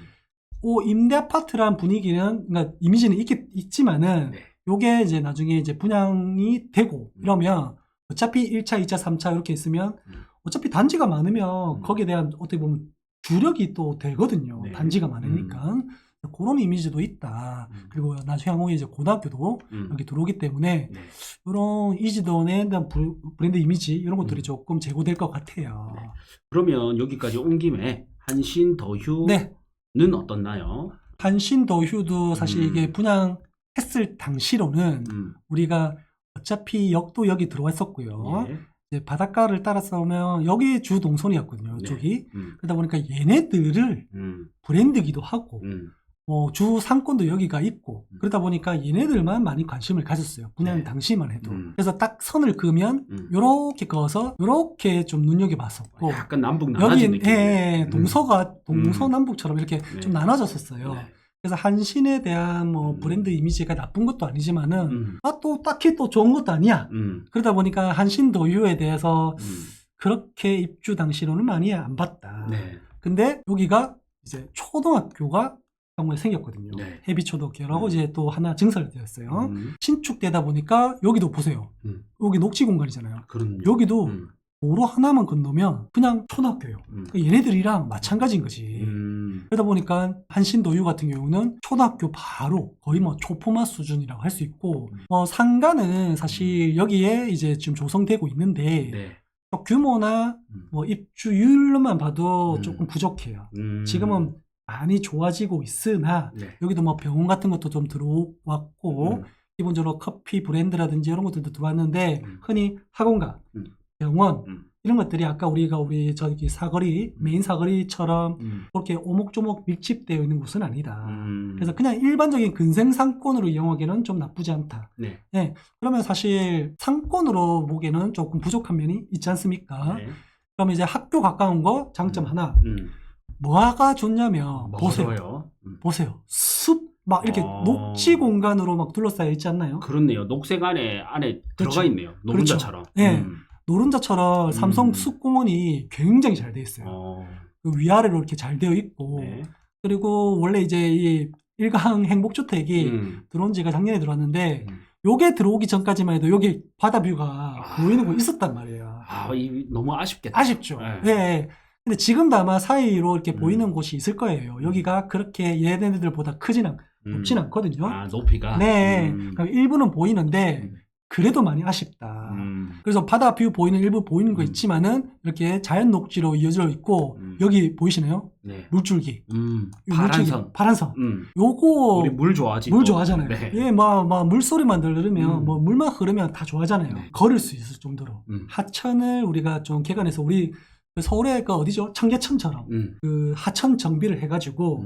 임대 아파트란 분위기는 그러니까 이미지는 있지만은 네. 요게 이제 나중에 이제 분양이 되고 이러면 어차피 1차, 2차, 3차 이렇게 있으면 어차피 단지가 많으면 거기에 대한 어떻게 보면 주력이 또 되거든요. 네. 단지가 많으니까. 그런 이미지도 있다. 그리고 나중에 향후에 이제 고등학교도 여기 들어오기 때문에 네. 이런 이지더원에 대한 브랜드 이미지 이런 것들이 조금 제고될 것 같아요. 네. 그러면 여기까지 온 김에 한신더휴는 네. 어떻나요? 한신더휴도 사실 이게 분양했을 당시로는 우리가 어차피 역도 여기 들어와 있었고요. 예. 이제 바닷가를 따라서 오면 여기 주 동선이었거든요. 네. 이쪽이. 그러다 보니까 얘네들을 브랜드기도 하고 주 상권도 여기가 있고 그러다 보니까 얘네들만 많이 관심을 가졌어요. 분양 네. 당시만 해도. 그래서 딱 선을 그으면 요렇게 그어서 요렇게 좀 눈여겨봤었고 약간 남북 나눠진 느낌. 예, 동서남북처럼 이렇게 네. 좀 나눠졌었어요. 네. 그래서 한신에 대한 뭐 브랜드 이미지가 나쁜 것도 아니지만은 또 딱히 또 좋은 것도 아니야. 그러다 보니까 한신더휴에 대해서 그렇게 입주 당시로는 많이 안 봤다. 네. 근데 여기가 이제 초등학교가 정말 생겼거든요. 네. 해비초등학교라고 이제 또 하나 증설되었어요. 신축되다 보니까 여기도 보세요. 여기 녹지 공간이잖아요. 그런 여기도 도로 하나만 건너면 그냥 초등학교예요. 그러니까 얘네들이랑 마찬가지인 거지. 그러다 보니까 한신더휴 같은 경우는 초등학교 바로 거의 뭐 초포화 수준이라고 할 수 있고 상가는 사실 여기에 이제 지금 조성되고 있는데 네. 규모나 뭐 입주율로만 봐도 조금 부족해요. 지금은 많이 좋아지고 있으나 네. 여기도 뭐 병원 같은 것도 좀 들어왔고 기본적으로 커피 브랜드라든지 이런 것들도 들어왔는데 흔히 학원가, 병원 이런 것들이 아까 우리 저기 사거리 메인 사거리처럼 그렇게 오목조목 밀집되어 있는 곳은 아니다. 그래서 그냥 일반적인 근생 상권으로 이용하기에는 좀 나쁘지 않다. 네. 네. 그러면 사실 상권으로 보기에는 조금 부족한 면이 있지 않습니까? 네. 그러면 이제 학교 가까운 거 장점 하나. 뭐가 좋냐면 보세요. 보세요. 숲 막 이렇게 녹지 공간으로 막 둘러싸여 있지 않나요? 그렇네요. 녹색 안에 그렇죠. 들어가 있네요. 노른자처럼. 그렇죠. 네. 노른자처럼 삼성 숲공원이 굉장히 잘 되어 있어요. 그 위아래로 이렇게 잘 되어 있고 네. 그리고 원래 이제 이 일강 행복주택이 들어온 지가 작년에 들어왔는데 요게 들어오기 전까지만 해도 여기 바다 뷰가 보이는 곳 있었단 말이에요. 너무 아쉽겠다. 아쉽죠. 네. 네. 근데 지금도 아마 사이로 이렇게 보이는 곳이 있을 거예요. 여기가 그렇게 얘네들보다 높진 않거든요. 높이가? 네. 그럼 일부는 보이는데 그래도 많이 아쉽다. 그래서 바다 뷰 보이는 일부 보이는 거 있지만은 이렇게 자연 녹지로 이어져 있고 여기 보이시나요? 네. 물줄기. 파란선. 파란선. 요거 우리 물 좋아하지. 물 좋아하잖아요. 네. 예, 막 물소리만 들으면 뭐 물만 흐르면 다 좋아하잖아요. 네. 걸을 수 있을 정도로. 하천을 우리가 좀 개관해서 우리 서울에 그 어디죠? 청계천처럼 그 하천 정비를 해가지고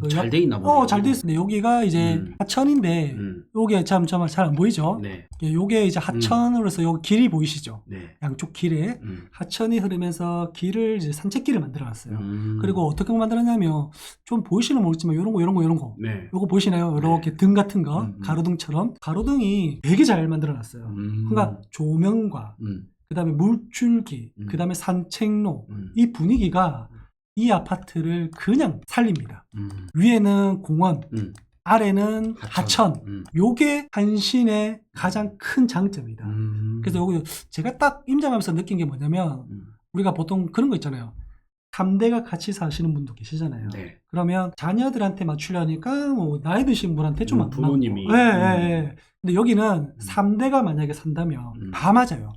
잘 돼 있나 보네요. 잘 돼 있습니다. 여기가 이제 하천인데 요게 참 잘 안 보이죠? 네. 요게 이제 하천으로서 요 길이 보이시죠? 네. 양쪽 길에 하천이 흐르면서 길을 이제 산책길을 만들어놨어요. 그리고 어떻게 만들었냐면 좀 보이시는 모르겠지만 요런 거. 네. 요거 보이시나요? 이렇게 등 같은 거 가로등처럼 가로등이 되게 잘 만들어놨어요. 그러니까 조명과 그 다음에 물줄기, 그 다음에 산책로, 이 분위기가 이 아파트를 그냥 살립니다. 위에는 공원, 아래는 하천. 요게 한신의 가장 큰 장점이다. 그래서 요거 제가 딱 임장하면서 느낀 게 뭐냐면 우리가 보통 그런 거 있잖아요. 3대가 같이 사시는 분도 계시잖아요. 네. 그러면 자녀들한테 맞추려니까 뭐 나이 드신 분한테 좀 안 맞고. 부모님이. 네. 근데 여기는 3대가 만약에 산다면 다 맞아요.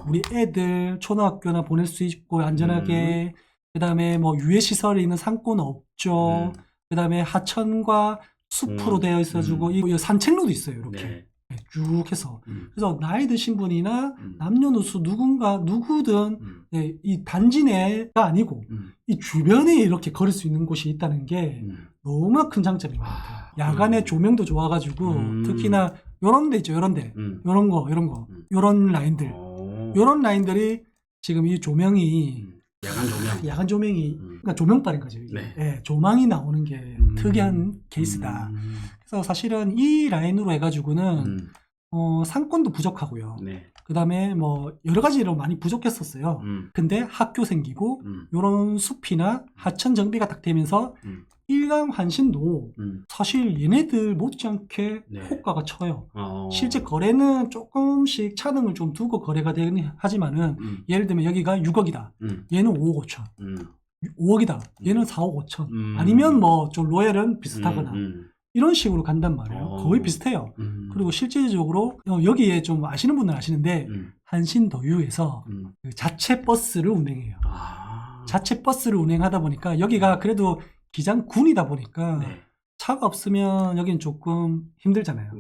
우리 애들 초등학교나 보낼 수 있고 안전하게. 그다음에 뭐 유해시설이 있는 상권 없죠. 그다음에 하천과 숲으로 되어 있어주고 이 산책로도 있어요. 이렇게. 네. 쭉 해서. 그래서 나이 드신 분이나 남녀노소 누구든 이 단지 내가 아니고 이 주변에 이렇게 걸을 수 있는 곳이 있다는 게 너무 큰 장점인 것 같아요. 야간에 조명도 좋아가지고 특히나 요런 데 있죠. 요런 데. 요런 거. 요런 라인들. 요런 라인들이 지금 이 조명이 야간 조명이 그러니까 조명빨인 거죠. 네. 네, 조망이 나오는 게 특이한 케이스다. 그래서 사실은 이 라인으로 해가지고는 상권도 부족하고요. 네. 그 다음에 뭐 여러 가지로 많이 부족했었어요. 근데 학교 생기고 요런 숲이나 하천 정비가 딱 되면서 일강 환신도 사실 얘네들 못지않게 호가가 쳐요. 실제 거래는 조금씩 차등을 좀 두고 거래가 되긴 하지만은 예를 들면 여기가 6억이다. 얘는 5억 5천. 5억이다. 얘는 4억 5천. 아니면 뭐 좀 로얄은 비슷하거나 이런 식으로 간단 말이에요. 거의 비슷해요. 그리고 실질적으로 여기에 좀 아시는 분은 아시는데 한신도유에서 그 자체 버스를 운행해요. 자체 버스를 운행하다 보니까 여기가 그래도 기장군이다 보니까 차가 없으면 여긴 조금 힘들잖아요.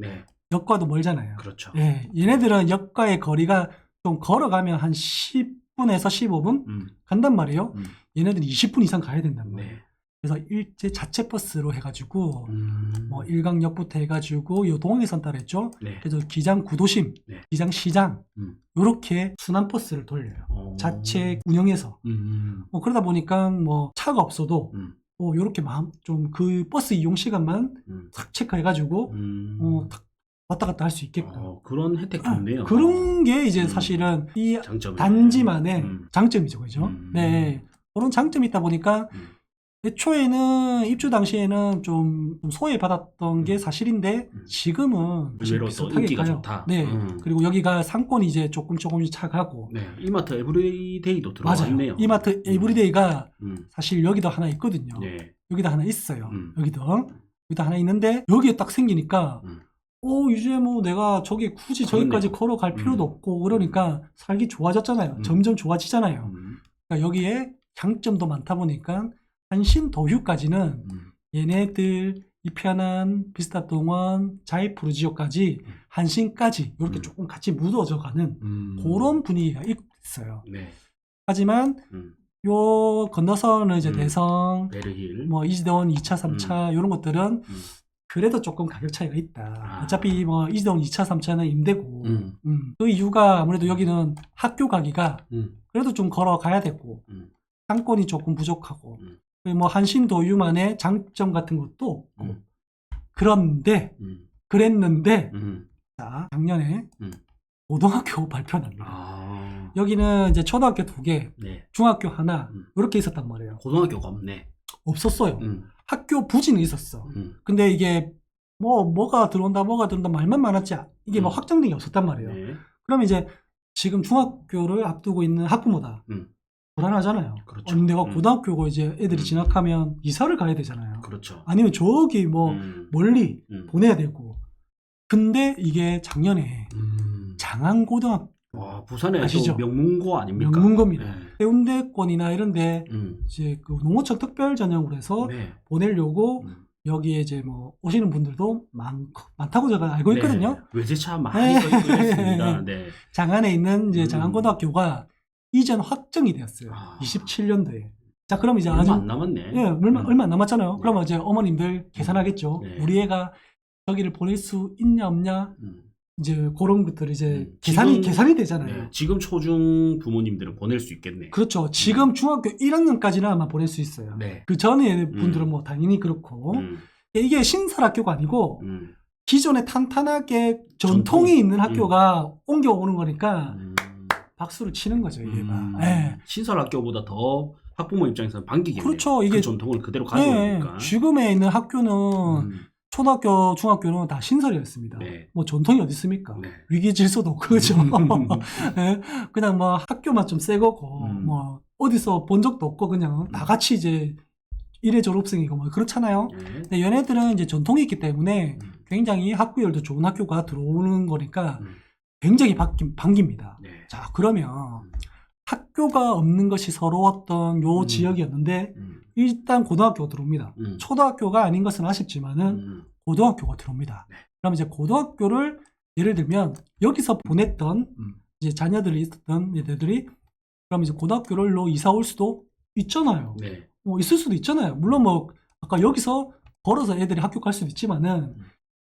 역과도 멀잖아요. 그렇죠. 예, 얘네들은 역과의 거리가 좀 걸어가면 한 10분에서 15분 간단 말이에요. 얘네들은 20분 이상 가야 된단 말이에요. 그래서 일제 자체 버스로 해가지고 뭐 일강역부터 해가지고 요 동해선 따랬죠. 그래서 기장 구도심, 기장 시장 요렇게 순환 버스를 돌려요. 자체 운영해서. 그러다 보니까 뭐 차가 없어도 요렇게 좀 그 버스 이용 시간만 탁 체크해가지고 탁 왔다 갔다 할 수 있게끔. 그런 혜택 좋네요. 그런 게 이제 사실은 이 단지만의 장점이죠, 그죠? 네, 그런 장점이 있다 보니까. 애초에는 입주 당시에는 좀 소외받았던 게 사실인데 지금은 비슷하게 인기가 가요. 좋다. 네. 그리고 여기가 상권이 이제 조금씩 차가고. 네. 이마트 에브리데이도 들어왔네요. 이마트 에브리데이가 사실 여기도 하나 있거든요. 여기도 하나 있어요. 여기도 하나 있는데 여기에 딱 생기니까 이제 뭐 내가 굳이 저기까지 걸어갈 필요도 없고 그러니까 살기 좋아졌잖아요. 점점 좋아지잖아요. 그러니까 여기에 장점도 많다 보니까 한신도휴까지는 얘네들 이편한 비스타동원, 자이푸르지오까지 한신까지 이렇게 조금 같이 묻어져 가는 그런 분위기가 있어요. 하지만 요 건너서는 이제 대성, 베르힐, 뭐 이지대원 2차, 3차 이런 것들은 그래도 조금 가격 차이가 있다. 어차피 뭐 이지대원 2차, 3차는 임대고 그 이유가 아무래도 여기는 학교 가기가 그래도 좀 걸어가야 되고 상권이 조금 부족하고 뭐 한신도유만의 장점 같은 것도 없고 그런데 그랬는데 자, 작년에 고등학교 발표합니다. 여기는 이제 초등학교 2개, 중학교 하나 이렇게 있었단 말이에요. 고등학교가 없네. 없었어요. 학교 부지는 있었어. 근데 이게 뭐가 들어온다 말만 많았지 이게 뭐 확정된 게 없었단 말이에요. 그럼 이제 지금 중학교를 앞두고 있는 학부모다. 불안하잖아요. 그렇죠. 내가 고등학교고 이제 애들이 진학하면 이사를 가야 되잖아요. 그렇죠. 아니면 저기 뭐 멀리 보내야 되고. 근데 이게 작년에 장안고등학교. 부산에 아시죠? 또 명문고 아닙니까? 명문고입니다. 해운대권이나 이런데 이제 그 농어촌 특별 전형으로 해서 보내려고 여기에 이제 뭐 오시는 분들도 많다고 제가 알고 있거든요. 외제차 많이 있습니다. 장안에 있는 이제 장안고등학교가 이전 확정이 되었어요. 27년도에. 자, 그럼 이제 얼마 안 남았네. 얼마 안 남았잖아요. 그러면 이제 어머님들 계산하겠죠. 우리 애가 저기를 보낼 수 있냐 없냐. 이제 그런 것들 이제 계산이 되잖아요. 지금 초중 부모님들은 보낼 수 있겠네. 그렇죠. 지금 중학교 1학년까지는 아마 보낼 수 있어요. 그 전에 분들은 뭐 당연히 그렇고. 이게 신설 학교가 아니고 기존에 탄탄하게 전통이 있는 학교가 옮겨오는 거니까 박수를 치는 거죠, 얘가. 신설 학교보다 더 학부모 입장에서는 반기겠네요. 그렇죠. 이게 그 전통을 그대로 가져오니까. 지금에 있는 학교는 초등학교, 중학교는 다 신설이었습니다. 네. 뭐 전통이 어디 있습니까? 네. 위기 질서도 없고, 그죠? 네? 그냥 뭐 학교만 좀 새 거고, 뭐 어디서 본 적도 없고, 그냥 다 같이 이제 일회 졸업생이고 뭐 그렇잖아요. 근데 얘네들은 이제 전통이 있기 때문에 굉장히 학구열도 좋은 학교가 들어오는 거니까 굉장히 반깁니다. 네. 자, 그러면 학교가 없는 것이 서러웠던 요 지역이었는데 일단 고등학교가 들어옵니다. 초등학교가 아닌 것은 아쉽지만은 고등학교가 들어옵니다. 네. 그럼 이제 고등학교를 예를 들면 여기서 보냈던 이제 자녀들이 있었던 애들이 그럼 이제 고등학교를 이사 올 수도 있잖아요. 네. 있을 수도 있잖아요. 물론 뭐 아까 여기서 걸어서 애들이 학교 갈 수도 있지만은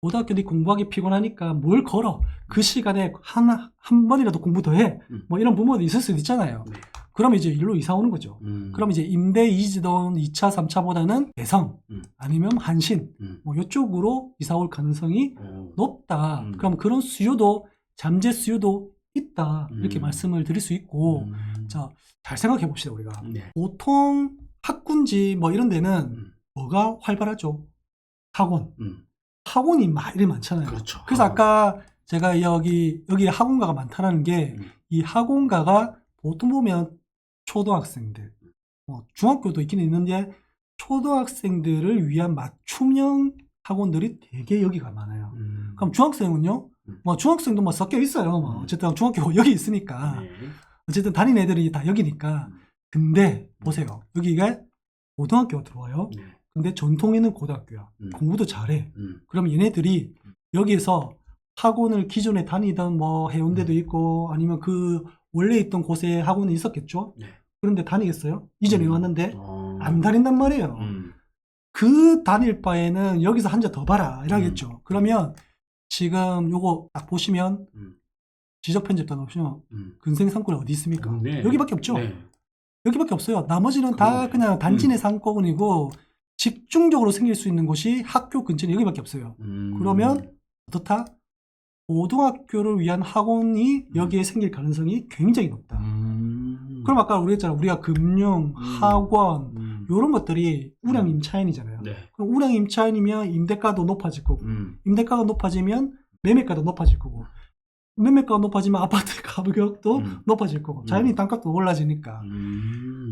고등학교들이 공부하기 피곤하니까 뭘 걸어 그 시간에 한 번이라도 공부 더 해. 뭐 이런 부모도 있을 수도 있잖아요. 네. 그러면 이제 일로 이사 오는 거죠. 그럼 이제 임대 이지돈 2차, 3차보다는 대성 아니면 한신 뭐 이쪽으로 이사 올 가능성이 높다. 그럼 그런 수요도 잠재 수요도 있다. 이렇게 말씀을 드릴 수 있고 자, 잘 생각해 봅시다, 우리가. 네. 보통 학군지 뭐 이런 데는 뭐가 활발하죠? 학원. 학원이 이리 많잖아요. 그렇죠. 그래서 아까 제가 여기 학원가가 많다는 게 이 학원가가 보통 보면 초등학생들, 중학교도 있긴 있는데 초등학생들을 위한 맞춤형 학원들이 되게 여기가 많아요. 그럼 중학생은요? 뭐 중학생도 뭐 섞여 있어요. 뭐 어쨌든 중학교 여기 있으니까. 네. 어쨌든 다니는 애들이 다 여기니까. 근데 보세요. 여기가 고등학교가 들어와요. 네. 근데 전통 있는 고등학교야. 공부도 잘해. 그럼 얘네들이 여기에서 학원을 기존에 다니던 뭐 해운대도 있고 아니면 그 원래 있던 곳에 학원이 있었겠죠. 네. 그런데 다니겠어요? 이전에 왔는데 안 다닌단 말이에요. 그 다닐 바에는 여기서 한 자 더 봐라 이러겠죠. 그러면 지금 요거 딱 보시면 지적 편집도 없이요. 근생 상권이 어디 있습니까? 네. 여기밖에 없죠. 네. 여기밖에 없어요. 나머지는 다 그냥 단지 내 상권이고 집중적으로 생길 수 있는 곳이 학교 근처에 여기밖에 없어요. 그러면 어떻다? 고등학교를 위한 학원이 여기에 생길 가능성이 굉장히 높다. 그럼 아까 우리 했잖아. 우리가 금융, 학원 이런 것들이 우량임차인이잖아요. 네. 그럼 우량임차인이면 임대가도 높아질 거고 임대가가 높아지면 매매가도 높아질 거고 매매가가 높아지면 아파트 가격도 높아질 거고 자연히 땅값도 올라지니까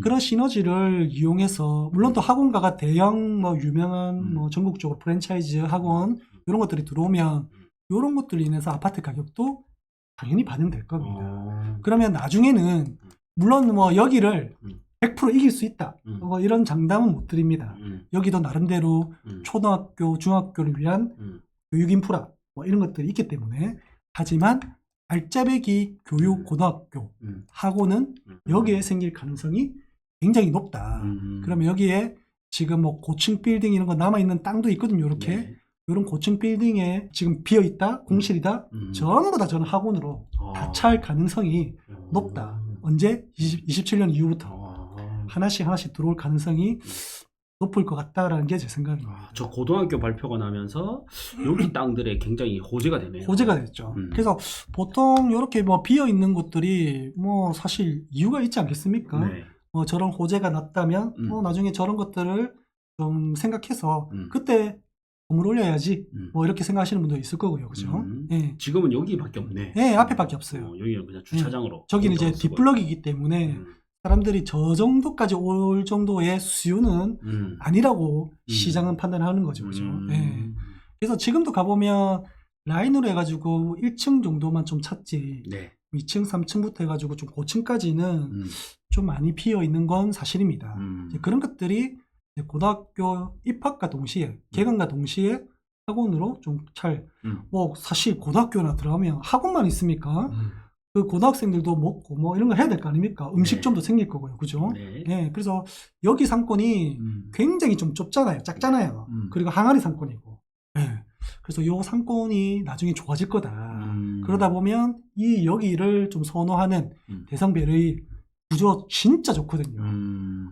그런 시너지를 이용해서 물론 또 학원가가 대형 뭐 유명한 뭐 전국적으로 프랜차이즈 학원 이런 것들이 들어오면 이런 것들로 인해서 아파트 가격도 당연히 반영될 겁니다. 그러면 나중에는 물론 뭐 여기를 100% 이길 수 있다. 뭐 이런 장담은 못 드립니다. 여기도 나름대로 초등학교, 중학교를 위한 교육 인프라 뭐 이런 것들이 있기 때문에 하지만 알짜배기 교육 고등학교 학원은 여기에 생길 가능성이 굉장히 높다. 그러면 여기에 지금 뭐 고층 빌딩 이런 거 남아있는 땅도 있거든요. 이렇게. 네. 이런 고층 빌딩에 지금 비어있다, 공실이다, 전부 다 저는 학원으로 다 찰 가능성이 높다. 언제? 27년 이후부터 하나씩 들어올 가능성이 높을 것 같다라는 게 제 생각입니다. 저 고등학교 발표가 나면서 여기 땅들에 굉장히 호재가 되네요. 호재가 됐죠. 그래서 보통 이렇게 뭐 비어 있는 곳들이 뭐 사실 이유가 있지 않겠습니까? 네. 뭐 저런 호재가 났다면 나중에 저런 것들을 좀 생각해서 그때 건물 올려야지 뭐 이렇게 생각하시는 분도 있을 거고요. 그죠? 예. 지금은 여기밖에 없네. 예, 앞에밖에 없어요. 여기는 그냥 주차장으로. 저기는 이제 뒷블럭이기 때문에 사람들이 저 정도까지 올 정도의 수요는 아니라고 시장은 판단하는 거죠. 그죠? 예. 그래서 지금도 가보면 라인으로 해가지고 1층 정도만 좀 찾지. 네. 2층, 3층부터 해가지고 좀 고층까지는 좀 많이 비어 있는 건 사실입니다. 이제 그런 것들이 이제 고등학교 입학과 동시에, 개강과 동시에 학원으로 좀 뭐 사실 고등학교나 들어가면 학원만 있습니까? 그 고등학생들도 먹고 뭐 이런 거 해야 될 거 아닙니까? 음식점도 생길 거고요. 그죠? 네. 예, 그래서 여기 상권이 굉장히 좀 좁잖아요. 작잖아요. 그리고 항아리 상권이고. 예. 그래서 요 상권이 나중에 좋아질 거다. 그러다 보면 이 여기를 좀 선호하는 대성배의 구조 진짜 좋거든요.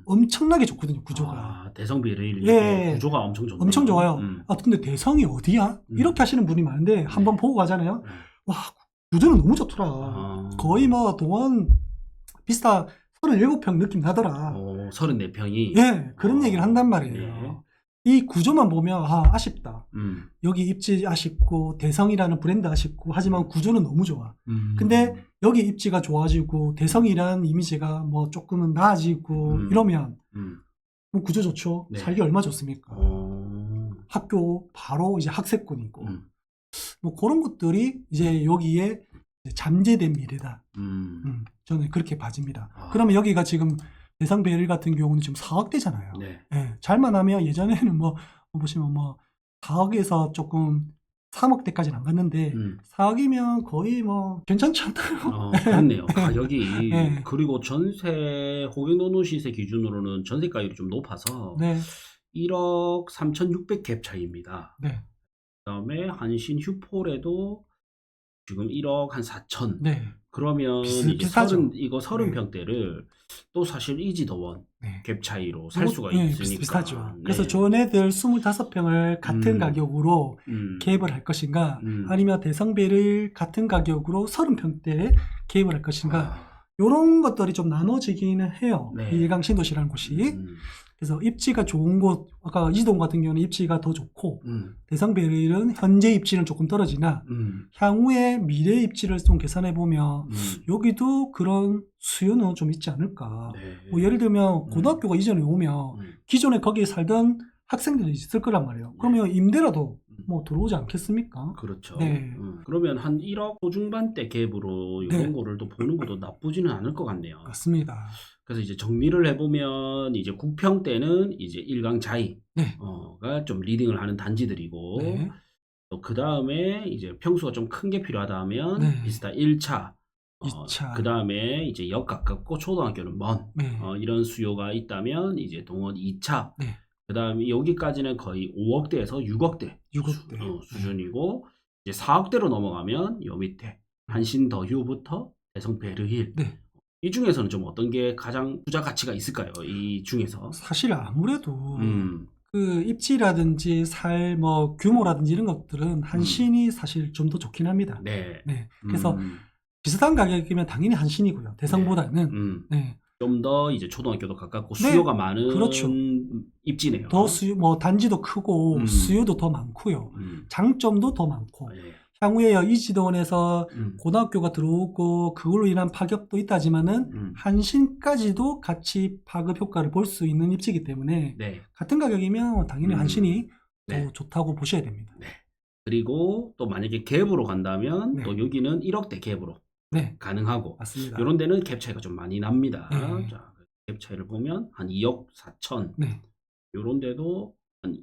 엄청나게 좋거든요. 구조가. 대성비를 예. 구조가 엄청 좋네요. 엄청 좋아요. 근데 대성이 어디야? 이렇게 하시는 분이 많은데 한번 보고 가잖아요. 와, 구조는 너무 좋더라. 거의 뭐 동원 비슷한 37평 느낌 나더라. 34평이. 예, 그런 얘기를 한단 말이에요. 네. 이 구조만 보면 아쉽다. 여기 입지 아쉽고 대성이라는 브랜드 아쉽고 하지만 구조는 너무 좋아. 근데 여기 입지가 좋아지고 대성이라는 이미지가 뭐 조금은 나아지고 이러면 뭐 구조 좋죠. 네. 살기 얼마 좋습니까? 학교 바로 이제 학세권이고 뭐 그런 것들이 이제 여기에 잠재된 미래다. 저는 그렇게 봐집니다. 그러면 여기가 지금 대성 베릴 같은 경우는 지금 4억대잖아요. 네. 예, 잘만 하면 예전에는 뭐 보시면 뭐 4억에서 조금 3억대까지는 안 갔는데 4억이면 거의 뭐 괜찮지 않나요? 그렇네요. 가격이 네. 그리고 전세 고객노노 시세 기준으로는 전세가율이 좀 높아서 네. 1억 3,600 갭 차이입니다. 네. 그다음에 한신 휴폴에도 지금 1억 한 4천. 네. 그러면 이제 비슷하죠. 30평대를 또 사실 이지더원 네. 갭 차이로 살 수가 있으니까. 비슷하죠. 네. 그래서 저네들 25평을 같은 가격으로 개입을 할 것인가 아니면 대성배를 같은 가격으로 30평대에 개입을 할 것인가 이런 것들이 좀 나눠지기는 해요. 네. 일강 신도시라는 곳이. 그래서 입지가 좋은 곳, 아까 이지동 같은 경우는 입지가 더 좋고 대성배는 현재 입지는 조금 떨어지나 향후에 미래 입지를 좀 계산해 보면 여기도 그런 수요는 좀 있지 않을까. 네. 뭐 예를 들면 고등학교가 이전에 오면 기존에 거기에 살던 학생들이 있을 거란 말이에요. 그러면 임대라도 뭐 들어오지 않겠습니까? 그렇죠. 네. 그러면 한 1억 초중반대 갭으로 이런 네. 거를 또 보는 것도 나쁘지는 않을 것 같네요. 맞습니다. 그래서 이제 정리를 해보면 이제 9평대는 이제 일강 자이 네. 가 좀 리딩을 하는 단지들이고 네. 또 그 다음에 이제 평수가 좀 큰 게 필요하다 하면 네. 비슷한 1차 2차. 그 다음에 이제 역 가깝고 초등학교는 먼 네. 이런 수요가 있다면 이제 동원 2차 네. 그 다음에 여기까지는 거의 5억대에서 6억대 6억대. 수준이고 이제 4억대로 넘어가면 요 밑에 한신 더휴부터 대성 베르힐 네. 이 중에서는 좀 어떤 게 가장 투자 가치가 있을까요? 이 중에서. 사실 아무래도 그 입지라든지 살 뭐 규모라든지 이런 것들은 한신이 사실 좀 더 좋긴 합니다. 네. 네. 그래서 비슷한 가격이면 당연히 한신이고요. 대성보다는. 네. 좀 더 이제 초등학교도 가깝고 수요가 네. 많은 그렇죠. 입지네요. 더 수요, 뭐 단지도 크고 수요도 더 많고요. 장점도 더 많고. 예. 향후에 이지도원에서 고등학교가 들어오고 그걸로 인한 파격도 있다지만은 한신까지도 같이 파급 효과를 볼 수 있는 입지이기 때문에 네. 같은 가격이면 당연히 한신이 네. 더 좋다고 보셔야 됩니다. 네. 그리고 또 만약에 갭으로 간다면 네. 또 여기는 1억대 갭으로 네. 가능하고 맞습니다. 이런 데는 갭 차이가 좀 많이 납니다. 네. 자, 갭 차이를 보면 한 2억 4천 네. 이런 데도 한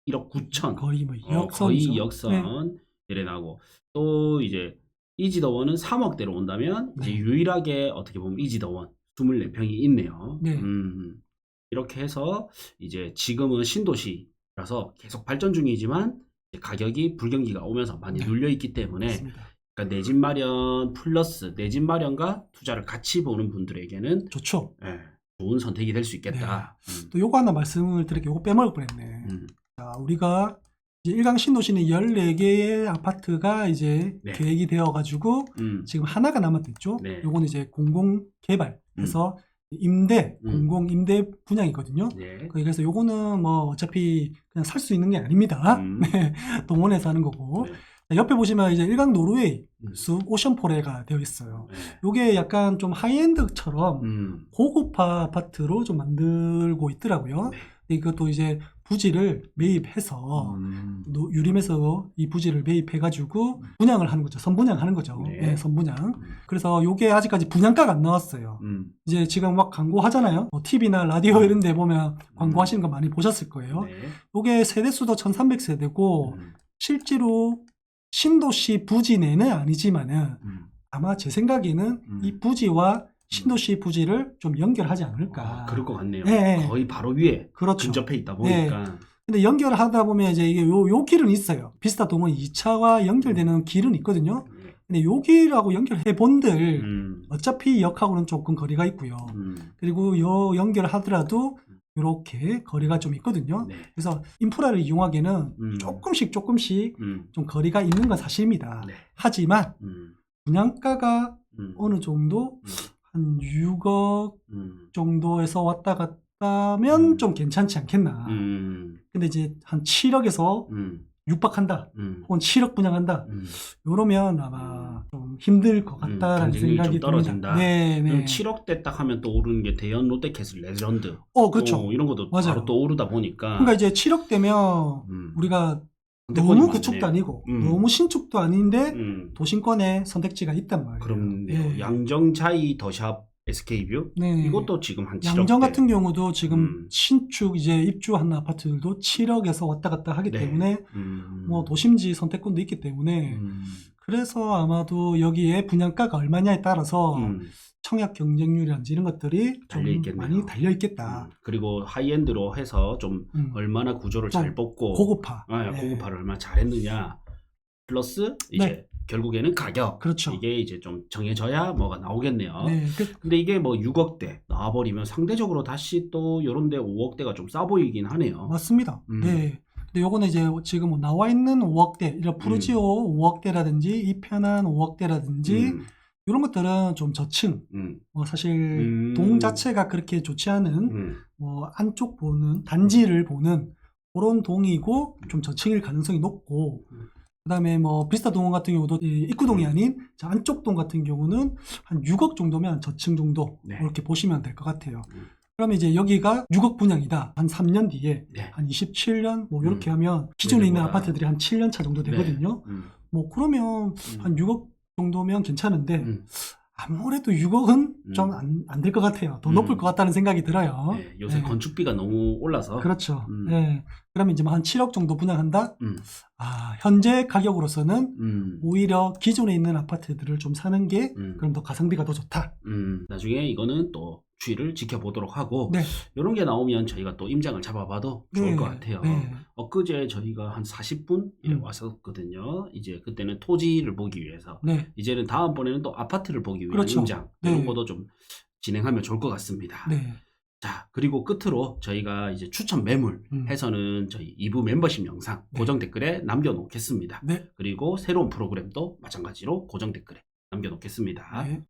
1억 9천 거의 뭐 2억 거의 선이죠. 2억 선 이래 나고 또 이제 이지더원은 3억대로 온다면 네. 이제 유일하게 어떻게 보면 이지더원 24평이 있네요. 네. 이렇게 해서 이제 지금은 신도시라서 계속 발전 중이지만 이제 가격이 불경기가 오면서 많이 네. 눌려 있기 때문에 맞습니다. 그러니까 내 집 마련 플러스 내 집 마련과 투자를 같이 보는 분들에게는 좋죠. 좋은 선택이 될 수 있겠다. 또 요거 하나 말씀을 드릴게요. 요거 빼먹을 뻔했네. 자, 우리가 이제 일강 신도시는 14개의 아파트가 이제 네. 계획이 되어가지고 지금 하나가 남았댔죠. 네. 요거는 이제 공공개발해서 임대, 공공임대 분양이거든요. 네. 그래서 요거는 뭐 어차피 그냥 살 수 있는 게 아닙니다. 네, 동원해서 하는 거고. 네. 자, 옆에 보시면 이제 일강 노르웨이 숲 오션포레가 되어 있어요. 네. 요게 약간 좀 하이엔드처럼 고급화 아파트로 좀 만들고 있더라고요. 네. 이것도 이제 부지를 매입해서 유림에서 이 부지를 매입해가지고 분양을 하는 거죠. 선분양하는 거죠. 네. 네, 선분양. 그래서 요게 아직까지 분양가가 안 나왔어요. 이제 지금 막 광고하잖아요. 뭐 TV나 라디오 이런 데 보면 광고하시는 거 많이 보셨을 거예요. 네. 요게 세대수도 1300세대고 실제로 신도시 부지 내는 아니지만은 아마 제 생각에는 이 부지와 신도시 부지를 좀 연결하지 않을까. 그럴 것 같네요. 네. 거의 바로 위에 그렇죠. 근접해 있다 보니까. 네. 근데 연결을 하다 보면 이제 이게 요 길은 있어요. 비스타 동원 2차와 연결되는 길은 있거든요. 근데 요 길하고 연결해 본들 어차피 역하고는 조금 거리가 있고요. 그리고 요 연결하더라도 이렇게 거리가 좀 있거든요. 네. 그래서 인프라를 이용하기에는 조금씩 좀 거리가 있는 건 사실입니다. 네. 하지만 분양가가 어느 정도 한 6억 정도에서 왔다 갔다 있다면 좀 괜찮지 않겠나. 근데 이제 한 7억에서 육박한다. 혹은 7억 분양한다. 요러면 아마 좀 힘들 것 같다라는 생각이 좀 떨어진다. 네, 네. 7억대 딱 하면 또 오르는 게 대연 롯데캐슬 레전드. 그렇죠. 이런 것도 맞아요. 바로 또 오르다 보니까. 그러니까 이제 7억 대면 우리가 너무 구축도 아니고 너무 신축도 아닌데 도심권에 선택지가 있단 말이에요. 그렇네요. 예. 양정자이 더샵 SK뷰 네. 이것도 지금 한 7억대. 양정 같은 경우도 지금 신축 이제 입주한 아파트들도 7억에서 왔다 갔다 하기 네. 때문에 뭐 도심지 선택권도 있기 때문에 그래서 아마도 여기에 분양가가 얼마냐에 따라서 청약 경쟁률이라든지 이런 것들이 좀 많이 달려 있겠다. 그리고 하이엔드로 해서 좀 얼마나 구조를 잘 뽑고 고급화. 고급화를 얼마나 잘했느냐 플러스 이제 결국에는 가격. 그렇죠. 이게 이제 좀 정해져야 뭐가 나오겠네요. 네. 근데 이게 뭐 6억대 나와버리면 상대적으로 다시 또 요런데 5억대가 좀 싸 보이긴 하네요. 맞습니다. 네. 근데 요거는 이제 지금 뭐 나와 있는 5억대, 이런 푸르지오 5억대라든지 이편한 5억대라든지 이런 것들은 좀 저층, 뭐 사실 동 자체가 그렇게 좋지 않은 뭐 안쪽 보는 단지를 보는 그런 동이고 좀 저층일 가능성이 높고 그다음에 뭐 비스타 동원 같은 경우도 입구동이 아닌 안쪽 동 같은 경우는 한 6억 정도면 저층 정도 이렇게 보시면 될 것 같아요. 그러면 이제 여기가 6억 분양이다. 한 3년 뒤에 한 27년 뭐 이렇게 하면 기존에 있는 아파트들이 한 7년 차 정도 되거든요. 뭐 그러면 한 6억 정도면 괜찮은데 아무래도 6억은 좀 안 될 것 같아요. 더 높을 것 같다는 생각이 들어요. 네, 요새 건축비가 너무 올라서. 그렇죠. 네. 그러면 이제 한 7억 정도 분양한다? 현재 가격으로서는 오히려 기존에 있는 아파트들을 좀 사는 게 그럼 더 가성비가 더 좋다. 나중에 이거는 또 추이를 지켜보도록 하고 이런 게 나오면 저희가 또 임장을 잡아봐도 좋을 것 같아요. 엊그제 저희가 한 40분 왔었거든요. 이제 그때는 토지를 보기 위해서 이제는 다음번에는 또 아파트를 보기 위한 임장 이런 것도 좀 진행하면 좋을 것 같습니다. 자, 그리고 끝으로 저희가 이제 추천 매물 해서는 저희 2부 멤버십 영상 고정 댓글에 남겨놓겠습니다. 그리고 새로운 프로그램도 마찬가지로 고정 댓글에 남겨놓겠습니다.